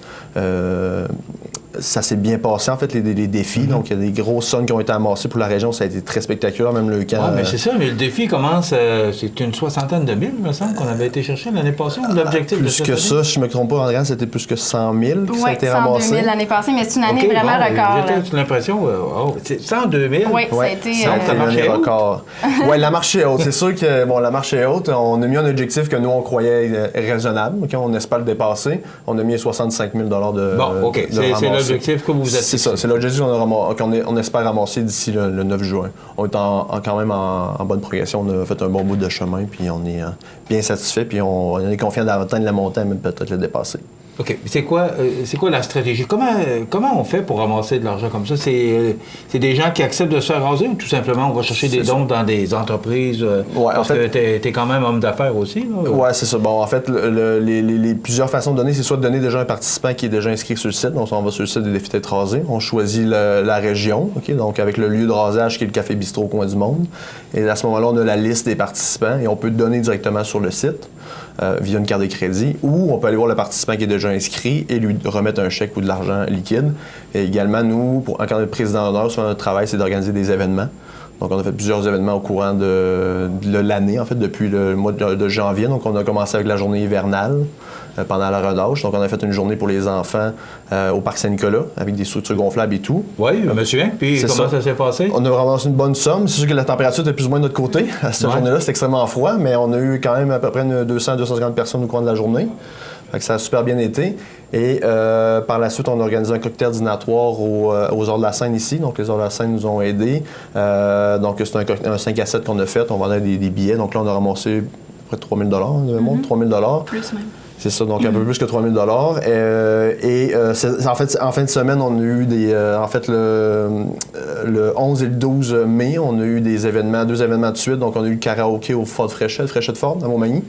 ça s'est bien passé, en fait, les défis. Donc, il y a des grosses sommes qui ont été amassées pour la région. Ça a été très spectaculaire, même le camp. Oui, mais c'est ça. Mais le défi commence... c'est une 60aine de mille, il me semble, qu'on avait été chercher l'année passée. L'objectif plus de que ça, si je ne me trompe pas, Andréane, c'était plus que 100 000 qui a été ramassé. Oui, 102 000 l'année passée, mais c'est une année vraiment record. J'ai l'impression... 102 000? Oui, ça a été... Ça a été record. Oui, la marche est haute. C'est sûr que, la marche est haute. On a mis un objectif que nous, on croyait raisonnable. Okay? On espère le dépasser. On a mis 65 000 de Bon, OK. C'est l'objectif que vous êtes... C'est ça. C'est l'objectif qu'on espère ramasser d'ici le 9 juin. On est quand même en bonne progression. On a fait un bon bout de chemin, puis on est bien satisfait, puis on est confiant d'atteindre la montagne, même peut-être le dépasser. OK. C'est quoi la stratégie? Comment on fait pour ramasser de l'argent comme ça? C'est des gens qui acceptent de se faire raser ou tout simplement on va chercher des dons dans des entreprises? Parce que t'es quand même homme d'affaires aussi. Oui, c'est ça. Bon, en fait, les plusieurs façons de donner, c'est soit de donner déjà un participant qui est déjà inscrit sur le site. Donc, on va sur le site des défis têtes rasées. On choisit la région, OK? Donc avec le lieu de rasage qui est le Café Bistrot au coin du monde. Et à ce moment-là, on a la liste des participants et on peut donner directement sur le site. Via une carte de crédit, ou on peut aller voir le participant qui est déjà inscrit et lui remettre un chèque ou de l'argent liquide. Et également, nous, en tant que président d'honneur, sur notre travail, c'est d'organiser des événements. Donc, on a fait plusieurs événements au courant de l'année, en fait, depuis le mois de janvier. Donc, on a commencé avec la journée hivernale pendant la relâche. Donc, on a fait une journée pour les enfants au Parc Saint-Nicolas, avec des structures gonflables et tout. Oui, je me souviens. Puis, comment ça s'est passé? On a vraiment une bonne somme. C'est sûr que la température était plus ou moins de notre côté. À cette journée-là, c'était extrêmement froid, mais on a eu quand même à peu près 200-250 personnes au courant de la journée. Fait que ça a super bien été. Et par la suite, on a organisé un cocktail dînatoire aux Arts de la Seine ici. Donc, les Arts de la Seine nous ont aidés. Donc, c'est un 5 à 7 qu'on a fait. On vendait des billets. Donc là, on a ramassé près de 3 000 $. 3 000 Plus même. C'est ça, donc un peu plus que 3 000 $. En fin de semaine, on a eu le 11 et le 12 mai, on a eu deux événements de suite. Donc, on a eu le karaoké au Fort Fréchet de Fort, à Montmagny.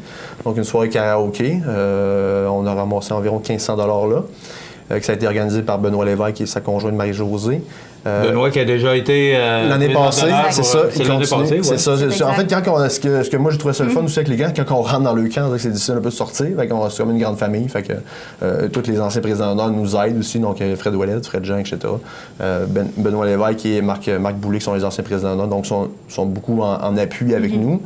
Donc, une soirée karaoké. On a ramassé environ 1500 $ là. Que ça a été organisé par Benoît Lévesque et sa conjointe Marie-Josée. Benoît qui a déjà été l'année passée, c'est ça. C'est l'année passée, c'est ça. En fait, ce que moi j'ai trouvé ça le fun aussi avec les gars, quand on rentre dans le camp, c'est difficile un peu de sortir. C'est comme une grande famille. Fait que tous les anciens présidents d'honneur nous aident aussi. Donc Fred Ouellet, Fred Jean, etc. Benoît Lévesque et Marc Boulet qui sont les anciens présidents d'honneur, donc sont beaucoup en appui avec nous.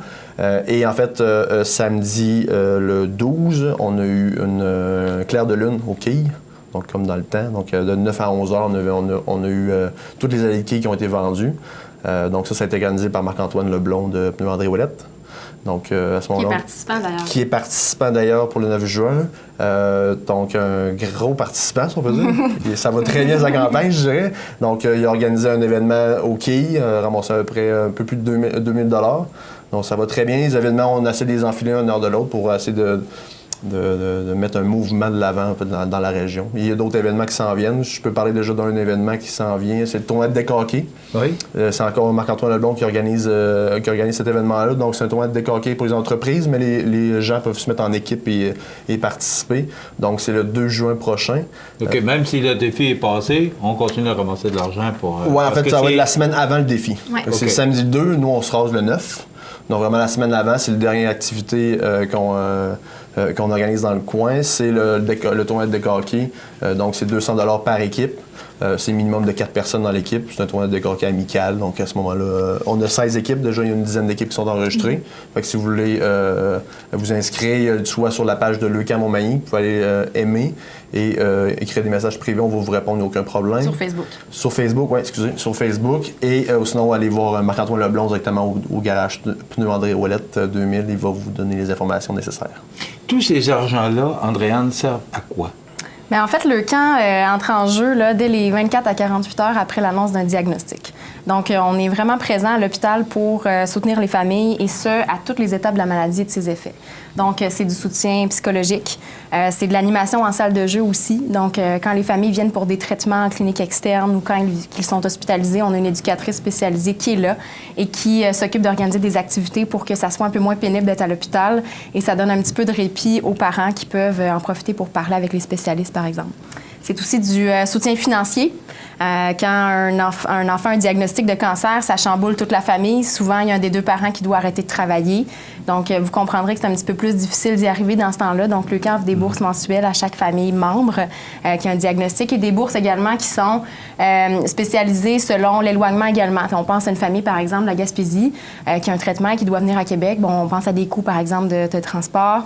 Et en fait, samedi le 12, on a eu une claire de lune aux quilles. Donc, comme dans le temps. Donc, de 9 à 11 heures, on a eu toutes les allées de quilles qui ont été vendues. Donc, ça a été organisé par Marc-Antoine Leblond de Pneus André Ouellette. Donc, à ce moment-là. Qui est participant d'ailleurs pour le 9 juin. Donc, un gros participant, si on peut dire. Et ça va très bien sa campagne, je dirais. Donc, il a organisé un événement au quilles, ramassé à peu près un peu plus de 2 000 $. Donc, ça va très bien. Les événements, on essaie de les enfiler un heure de l'autre pour essayer de mettre un mouvement de l'avant dans la région. Il y a d'autres événements qui s'en viennent. Je peux parler déjà d'un événement qui s'en vient. C'est le tournoi de deck hockey. Oui. C'est encore Marc-Antoine Leblond qui organise cet événement-là. Donc, c'est un tournoi de deck hockey pour les entreprises, mais les gens peuvent se mettre en équipe et participer. Donc, c'est le 2 juin prochain. OK, même si le défi est passé, on continue à ramasser de l'argent pour... Oui, en fait, ça va être la semaine avant le défi. Ouais. C'est le samedi 2, nous, on se rase le 9. Donc, vraiment, la semaine avant, c'est la dernière activité qu'on organise dans le coin. C'est le tournoi de deck hockey. Donc, c'est 200 $ par équipe. C'est minimum de 4 personnes dans l'équipe. C'est un tournoi de deck hockey amical. Donc, à ce moment-là, on a 16 équipes. Déjà, il y a une dizaine d'équipes qui sont enregistrées. Fait que si vous voulez vous inscrire, soit sur la page de Leucan Montmagny, vous pouvez aller aimer et écrire des messages privés. On va vous répondre, aucun problème. Sur Facebook. Sur Facebook, oui, excusez. Sur Facebook. Et sinon, allez voir Marc-Antoine Leblond directement au garage Pneus André Ouellette 2000. Il va vous donner les informations nécessaires. Tous ces argents-là, Andréane, servent à quoi? Bien, en fait, le camp entre en jeu là, dès les 24 à 48 heures après l'annonce d'un diagnostic. Donc, on est vraiment présent à l'hôpital pour soutenir les familles et ce, à toutes les étapes de la maladie et de ses effets. Donc, c'est du soutien psychologique. C'est de l'animation en salle de jeu aussi. Donc, quand les familles viennent pour des traitements en clinique externe ou quand ils sont hospitalisés, on a une éducatrice spécialisée qui est là et qui s'occupe d'organiser des activités pour que ça soit un peu moins pénible d'être à l'hôpital et ça donne un petit peu de répit aux parents qui peuvent en profiter pour parler avec les spécialistes, par exemple. C'est aussi du soutien financier. Quand un enfant a un diagnostic de cancer, ça chamboule toute la famille. Souvent, il y a un des deux parents qui doit arrêter de travailler. Donc, vous comprendrez que c'est un petit peu plus difficile d'y arriver dans ce temps-là. Donc, le camp offre des bourses mensuelles à chaque famille membre qui a un diagnostic et des bourses également qui sont spécialisées selon l'éloignement également. On pense à une famille, par exemple, de la Gaspésie, qui a un traitement et qui doit venir à Québec. Bon, on pense à des coûts, par exemple, de transport.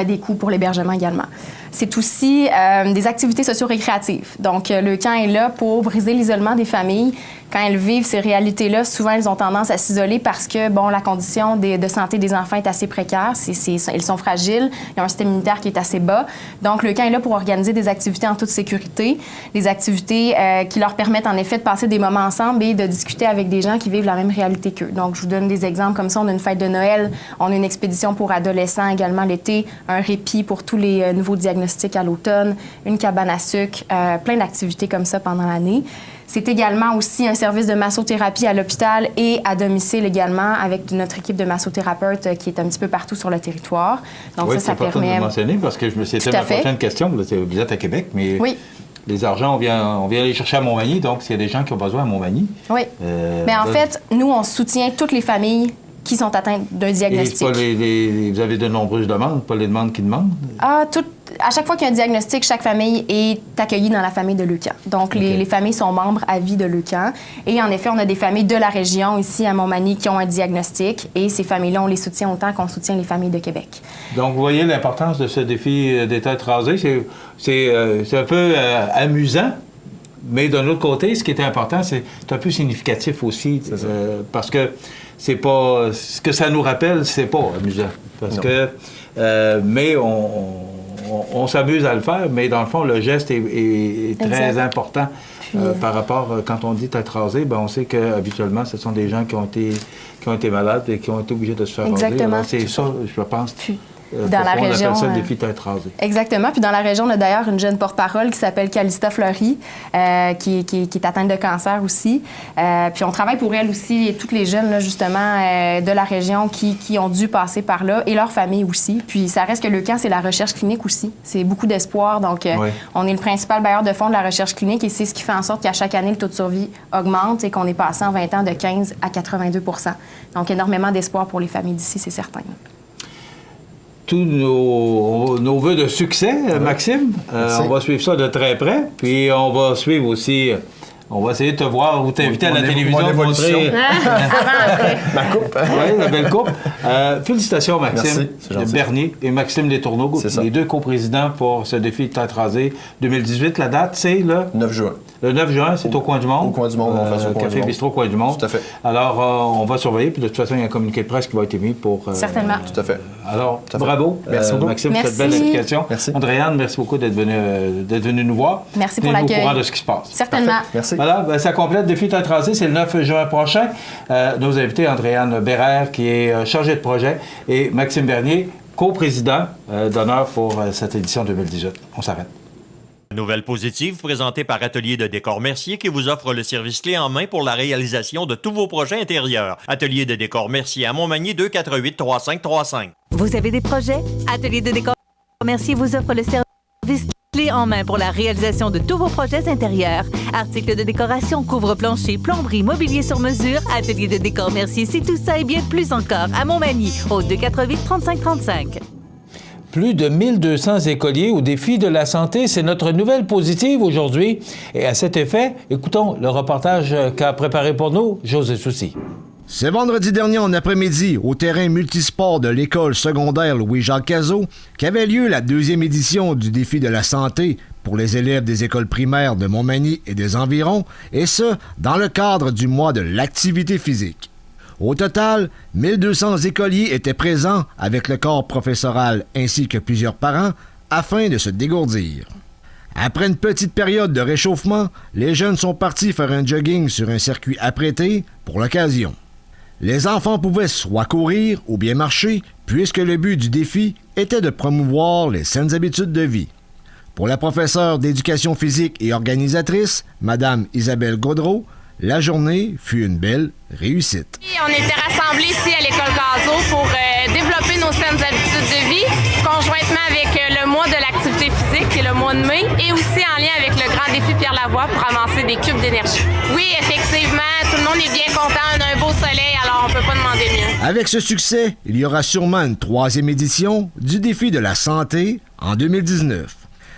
Des coûts pour l'hébergement également. C'est aussi des activités socio-récréatives. Donc, le camp est là pour briser l'isolement des familles. Quand elles vivent ces réalités-là, souvent, elles ont tendance à s'isoler parce que, bon, la condition de santé des enfants est assez précaire. Ils sont fragiles. Ils ont un système immunitaire qui est assez bas. Donc, le camp est là pour organiser des activités en toute sécurité, des activités qui leur permettent, en effet, de passer des moments ensemble et de discuter avec des gens qui vivent la même réalité qu'eux. Donc, je vous donne des exemples comme ça. On a une fête de Noël, on a une expédition pour adolescents également l'été, un répit pour tous les nouveaux diagnostics à l'automne, une cabane à sucre, plein d'activités comme ça pendant l'année. C'est également aussi un service de massothérapie à l'hôpital et à domicile également avec notre équipe de massothérapeutes qui est un petit peu partout sur le territoire. Donc oui, ça permet... important de le mentionner parce que c'était ma prochaine question. Vous êtes à Québec, mais oui. Les argents, on vient les chercher à Montmagny. Donc, s'il y a des gens qui ont besoin à Montmagny... Oui. Mais en fait, nous, on soutient toutes les familles qui sont atteintes d'un diagnostic. Et vous avez de nombreuses demandes, pas les demandes qui demandent? À chaque fois qu'il y a un diagnostic, chaque famille est accueillie dans la famille de Leucan. Donc, les familles sont membres à vie de Leucan. Et en effet, on a des familles de la région, ici à Montmagny, qui ont un diagnostic. Et ces familles-là, on les soutient autant qu'on soutient les familles de Québec. Donc, vous voyez l'importance de ce défi des têtes rasées. C'est un peu amusant. Mais d'un autre côté, ce qui est important, c'est un peu significatif aussi. Parce que c'est pas... Ce que ça nous rappelle, c'est pas amusant. Parce que... mais on s'amuse à le faire, mais dans le fond, le geste est très important. Par rapport, quand on dit tête rasée, ben on sait qu'habituellement, ce sont des gens qui ont été malades et qui ont été obligés de se faire raser. Exactement. C'est ça, je pense. Dans la région, on appelle ça le défi tête rasée. Exactement. Puis dans la région, on a d'ailleurs une jeune porte-parole qui s'appelle Calista Fleury, qui est atteinte de cancer aussi. Puis on travaille pour elle aussi, et toutes les jeunes, là, justement, de la région qui ont dû passer par là, et leur famille aussi. Puis ça reste que le camp, c'est la recherche clinique aussi. C'est beaucoup d'espoir. Donc, on est le principal bailleur de fonds de la recherche clinique, et c'est ce qui fait en sorte qu'à chaque année, le taux de survie augmente et qu'on est passé en 20 ans de 15 à 82 %. Donc, énormément d'espoir pour les familles d'ici, c'est certain. Tous nos vœux de succès, Maxime. On va suivre ça de très près. Puis on va suivre aussi... On va essayer de te voir ou t'inviter à la télévision pour montrer ma coupe. Oui, la belle coupe. Félicitations, Maxime Bernier et Maxime Letourneau, les deux coprésidents pour ce défi de tête rasée 2018. La date, c'est le 9 juin. Le 9 juin, c'est au Coin du Monde. Au Coin du Monde, on fait ça au Coin du Monde. Café Bistrot Coin du Monde. Tout à fait. Alors, on va surveiller, puis de toute façon, il y a un communiqué de presse qui va être émis pour... Certainement. Tout à fait. Alors, bravo. Merci beaucoup. Maxime, pour cette belle explication. Merci. Andréane, merci beaucoup d'être venu nous voir. Merci pour l'accueil. Au courant de ce qui se passe. Certainement. Parfait. Merci. Voilà, ben, ça complète Défi tête rasée, c'est le 9 juin prochain. Nos invités, Andréane Bérère, qui est chargée de projet, et Maxime Bernier, co-président d'honneur pour cette édition 2018. On s'arrête. Nouvelle positive présentée par Atelier de décor Mercier qui vous offre le service clé en main pour la réalisation de tous vos projets intérieurs. Atelier de décor Mercier à Montmagny 248-3535. Vous avez des projets? Atelier de décor Mercier vous offre le service clé en main pour la réalisation de tous vos projets intérieurs. Articles de décoration, couvre-plancher, plomberie, mobilier sur mesure. Atelier de décor Mercier, c'est tout ça et bien plus encore à Montmagny au 248-3535. Plus de 1200 écoliers au défi de la santé, c'est notre nouvelle positive aujourd'hui. Et à cet effet, écoutons le reportage qu'a préparé pour nous José Soucy. C'est vendredi dernier en après-midi, au terrain multisport de l'école secondaire Louis-Jacques Cazot, qu'avait lieu la 2e édition du défi de la santé pour les élèves des écoles primaires de Montmagny et des environs, et ce, dans le cadre du mois de l'activité physique. Au total, 1200 écoliers étaient présents avec le corps professoral ainsi que plusieurs parents afin de se dégourdir. Après une petite période de réchauffement, les jeunes sont partis faire un jogging sur un circuit apprêté pour l'occasion. Les enfants pouvaient soit courir ou bien marcher, puisque le but du défi était de promouvoir les saines habitudes de vie. Pour la professeure d'éducation physique et organisatrice, Mme Isabelle Gaudreau, la journée fut une belle réussite. On était rassemblés ici à l'école Cazot pour développer nos saines habitudes de vie, conjointement avec le mois de l'activité physique, qui est le mois de mai, et aussi en lien avec le grand défi Pierre Lavoie pour avancer des cubes d'énergie. Oui, effectivement, tout le monde est bien content, on a un beau soleil, alors on peut pas demander mieux. Avec ce succès, il y aura sûrement une 3e édition du défi de la santé en 2019.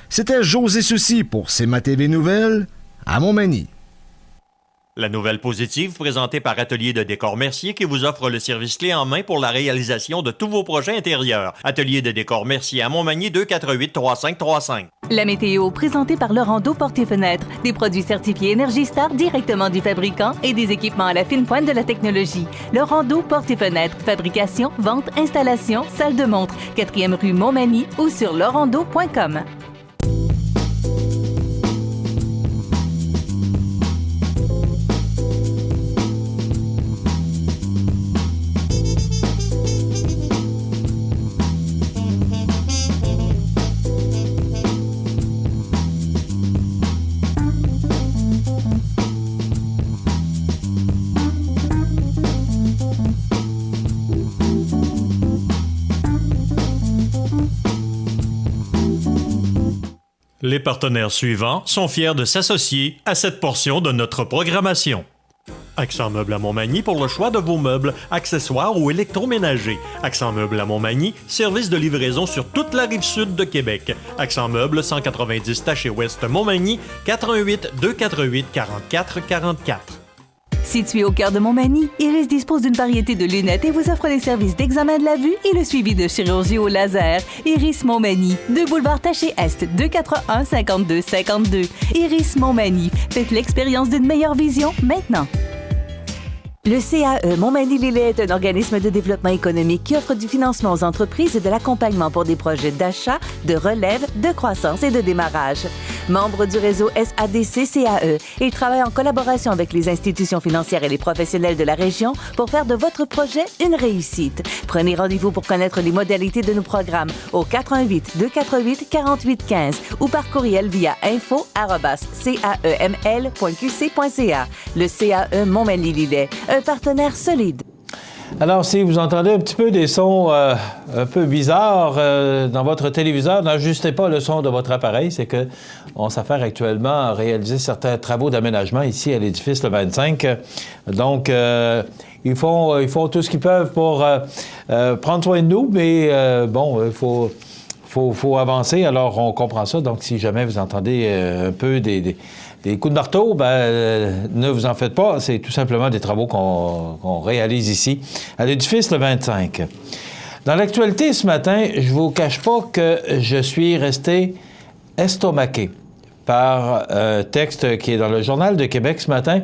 C'était José Soucy pour CMA-TV Nouvelles à Montmagny. La nouvelle positive présentée par Atelier de décor Mercier qui vous offre le service clé en main pour la réalisation de tous vos projets intérieurs. Atelier de décor Mercier à Montmagny 248-3535. La météo présentée par Laurando Portes et Fenêtres. Des produits certifiés Énergie Star directement du fabricant et des équipements à la fine pointe de la technologie. Laurando Portes et Fenêtres. Fabrication, vente, installation, salle de montre. 4e rue Montmagny ou sur laurando.com. Les partenaires suivants sont fiers de s'associer à cette portion de notre programmation. Accent Meubles à Montmagny pour le choix de vos meubles, accessoires ou électroménagers. Accent Meubles à Montmagny, service de livraison sur toute la rive sud de Québec. Accent Meubles, 190 Taché-Ouest Montmagny, 418-248-4444. Situé au cœur de Montmagny, Iris dispose d'une variété de lunettes et vous offre les services d'examen de la vue et le suivi de chirurgie au laser. Iris Montmagny, 2 boulevard Taché-Est, 241-5252. Iris Montmagny, faites l'expérience d'une meilleure vision maintenant. Le CAE Montmagny-Lillet est un organisme de développement économique qui offre du financement aux entreprises et de l'accompagnement pour des projets d'achat, de relève, de croissance et de démarrage. Membre du réseau SADC-CAE, il travaille en collaboration avec les institutions financières et les professionnels de la région pour faire de votre projet une réussite. Prenez rendez-vous pour connaître les modalités de nos programmes au 418-248-4815 ou par courriel via info@caeml.qc.ca. Le CAE Montmagny-Lillet, un partenaire solide. Alors, si vous entendez un petit peu des sons un peu bizarres dans votre téléviseur, n'ajustez pas le son de votre appareil. C'est qu'on s'affaire actuellement à réaliser certains travaux d'aménagement ici à l'édifice Le 25. Donc, ils font tout ce qu'ils peuvent pour prendre soin de nous, mais bon, il faut avancer. Alors, on comprend ça. Donc, si jamais vous entendez un peu des coups de marteau, ne vous en faites pas. C'est tout simplement des travaux qu'on réalise ici, à l'édifice Le 25. Dans l'actualité ce matin, je ne vous cache pas que je suis resté estomaqué par un texte qui est dans le Journal de Québec ce matin.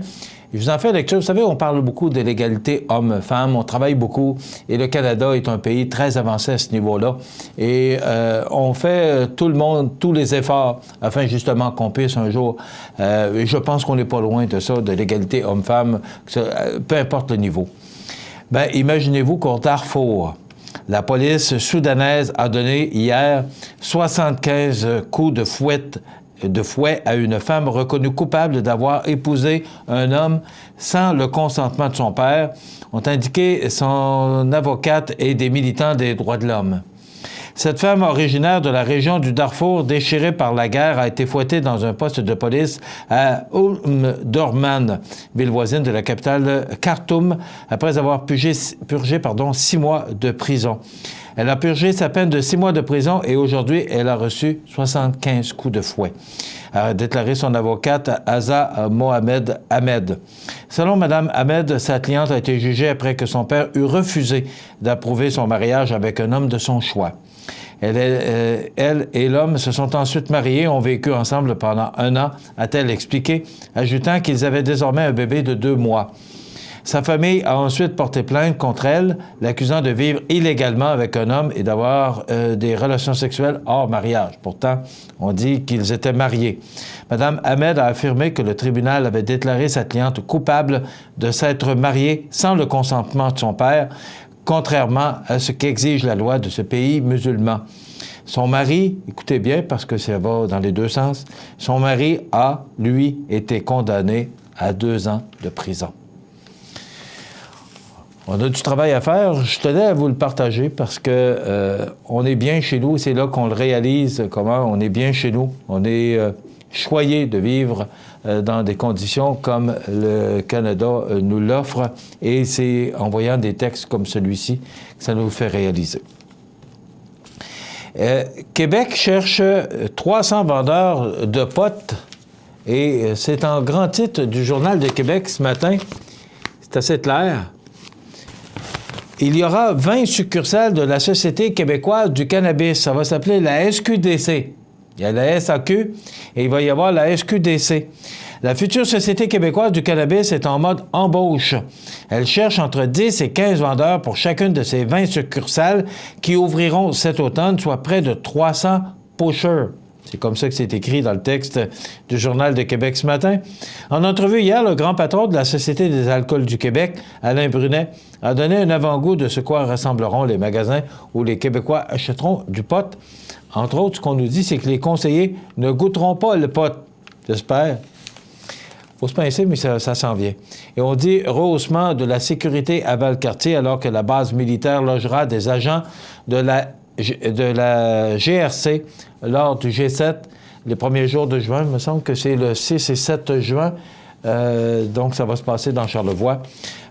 Je vous en fais lecture. Vous savez, on parle beaucoup de l'égalité homme-femme. On travaille beaucoup. Et le Canada est un pays très avancé à ce niveau-là. Et on fait tous les efforts afin justement qu'on puisse un jour... je pense qu'on n'est pas loin de ça, de l'égalité homme-femme, peu importe le niveau. Bien, imaginez-vous qu'au Darfour, La police soudanaise a donné hier 75 coups de fouet à une femme reconnue coupable d'avoir épousé un homme sans le consentement de son père, ont indiqué son avocate et des militants des droits de l'homme. Cette femme originaire de la région du Darfour, déchirée par la guerre, a été fouettée dans un poste de police à Omdurman, ville voisine de la capitale Khartoum, après avoir purgé 6 mois de prison. Elle a purgé sa peine de 6 mois de prison et aujourd'hui, elle a reçu 75 coups de fouet, a déclaré son avocate Aza Mohamed Ahmed. Selon Mme Ahmed, sa cliente a été jugée après que son père eut refusé d'approuver son mariage avec un homme de son choix. Elle et l'homme se sont ensuite mariés et ont vécu ensemble pendant 1 an, a-t-elle expliqué, ajoutant qu'ils avaient désormais un bébé de 2 mois. Sa famille a ensuite porté plainte contre elle, l'accusant de vivre illégalement avec un homme et d'avoir des relations sexuelles hors mariage. Pourtant, on dit qu'ils étaient mariés. Mme Ahmed a affirmé que le tribunal avait déclaré sa cliente coupable de s'être mariée sans le consentement de son père, contrairement à ce qu'exige la loi de ce pays musulman. Son mari, écoutez bien parce que ça va dans les deux sens, son mari a, lui, été condamné à 2 ans de prison. On a du travail à faire. Je tenais à vous le partager parce que on est bien chez nous. C'est là qu'on le réalise, comment on est bien chez nous. On est choyé de vivre dans des conditions comme le Canada nous l'offre. Et c'est en voyant des textes comme celui-ci que ça nous fait réaliser. Québec cherche 300 vendeurs de potes. Et c'est en grand titre du Journal de Québec ce matin. C'est assez clair. Il y aura 20 succursales de la Société québécoise du cannabis. Ça va s'appeler la SQDC. Il y a la SAQ et il va y avoir la SQDC. La future Société québécoise du cannabis est en mode embauche. Elle cherche entre 10 et 15 vendeurs pour chacune de ces 20 succursales qui ouvriront cet automne, soit près de 300 pushers. C'est comme ça que c'est écrit dans le texte du Journal de Québec ce matin. En entrevue hier, le grand patron de la Société des alcools du Québec, Alain Brunet, a donné un avant-goût de ce quoi ressembleront les magasins où les Québécois achèteront du pot. Entre autres, ce qu'on nous dit, c'est que les conseillers ne goûteront pas le pot. J'espère. Faut se pincer, mais ça s'en vient. Et on dit rehaussement de la sécurité à Valcartier alors que la base militaire logera des agents de la GRC lors du G7 les premiers jours de juin. Il me semble que c'est le 6 et 7 juin. Donc, ça va se passer dans Charlevoix.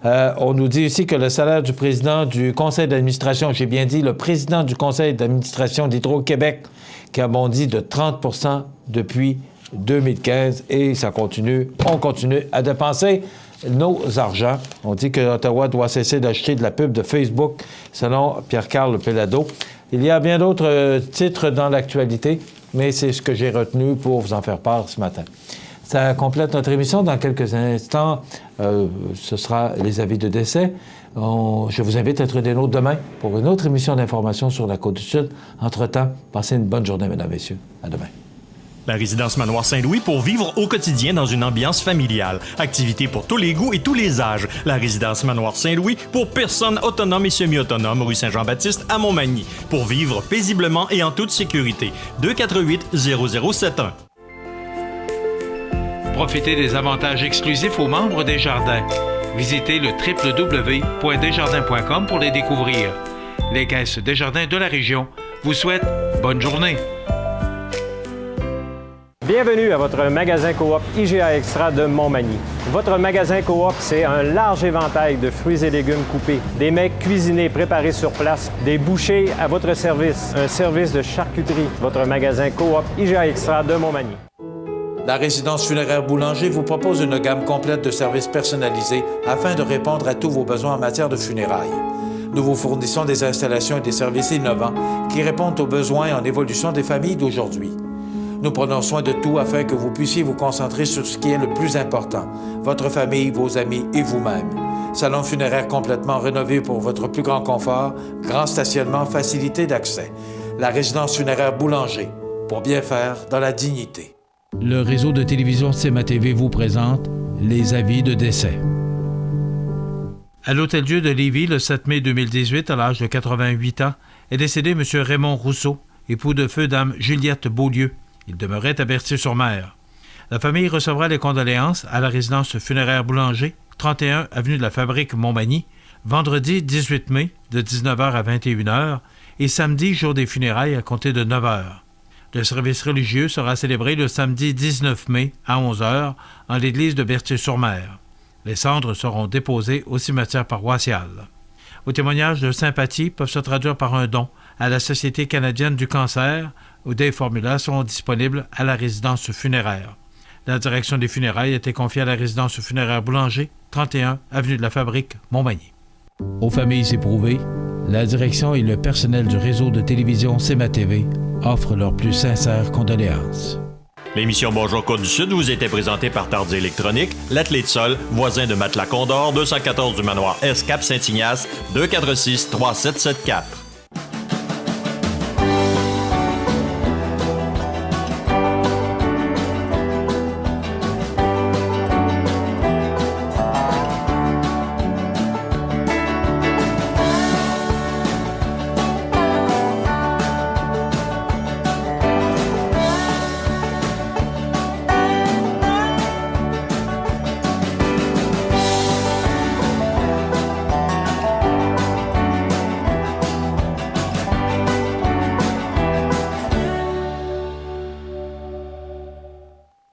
On nous dit ici que le salaire du président du conseil d'administration, j'ai bien dit le président du conseil d'administration d'Hydro-Québec, qui a bondi de 30 % depuis 2015 et ça continue. On continue à dépenser nos argents. On dit que Ottawa doit cesser d'acheter de la pub de Facebook, selon Pierre-Carl Pelado. Il y a bien d'autres titres dans l'actualité, mais c'est ce que j'ai retenu pour vous en faire part ce matin. Ça complète notre émission. Dans quelques instants, ce sera les avis de décès. Je vous invite à être des nôtres demain pour une autre émission d'information sur la Côte-du-Sud. Entre-temps, passez une bonne journée, mesdames et messieurs. À demain. La résidence Manoir Saint-Louis pour vivre au quotidien dans une ambiance familiale. Activités pour tous les goûts et tous les âges. La résidence Manoir Saint-Louis pour personnes autonomes et semi-autonomes, rue Saint-Jean-Baptiste à Montmagny. Pour vivre paisiblement et en toute sécurité. 248-0071. Profitez des avantages exclusifs aux membres des Jardins. Visitez le www.desjardins.com pour les découvrir. Les caisses Desjardins de la région vous souhaitent bonne journée. Bienvenue à votre magasin Coop IGA Extra de Montmagny. Votre magasin Coop, c'est un large éventail de fruits et légumes coupés, des mets cuisinés préparés sur place, des bouchées à votre service, un service de charcuterie. Votre magasin Coop IGA Extra de Montmagny. La résidence funéraire Boulanger vous propose une gamme complète de services personnalisés afin de répondre à tous vos besoins en matière de funérailles. Nous vous fournissons des installations et des services innovants qui répondent aux besoins en évolution des familles d'aujourd'hui. Nous prenons soin de tout afin que vous puissiez vous concentrer sur ce qui est le plus important, votre famille, vos amis et vous-même. Salon funéraire complètement rénové pour votre plus grand confort, grand stationnement, facilité d'accès. La résidence funéraire Boulanger, pour bien faire dans la dignité. Le réseau de télévision CMA TV vous présente les avis de décès. À l'Hôtel-Dieu de Lévis, le 7 mai 2018, à l'âge de 88 ans, est décédé M. Raymond Rousseau, époux de feu Dame Juliette Beaulieu. Il demeurait à Berthier-sur-Mer. La famille recevra les condoléances à la résidence funéraire Boulanger, 31 avenue de la Fabrique Montmagny, vendredi 18 mai, de 19h à 21h, et samedi, jour des funérailles, à compter de 9h. Le service religieux sera célébré le samedi 19 mai, à 11h, en l'église de Berthier-sur-Mer. Les cendres seront déposées au cimetière paroissial. Vos témoignages de sympathie peuvent se traduire par un don à la Société canadienne du cancer, où des formulaires seront disponibles à la résidence funéraire. La direction des funérailles a été confiée à la résidence funéraire Boulanger, 31 avenue de la Fabrique, Montmagny. Aux familles éprouvées, la direction et le personnel du réseau de télévision CMA-TV offrent leurs plus sincères condoléances. L'émission Bonjour Côte-du-Sud vous était présentée par Tardier Électronique, l'atelier de sol, voisin de Matelas Condor, 214 du manoir S, Cap Saint-Ignace, 246-3774.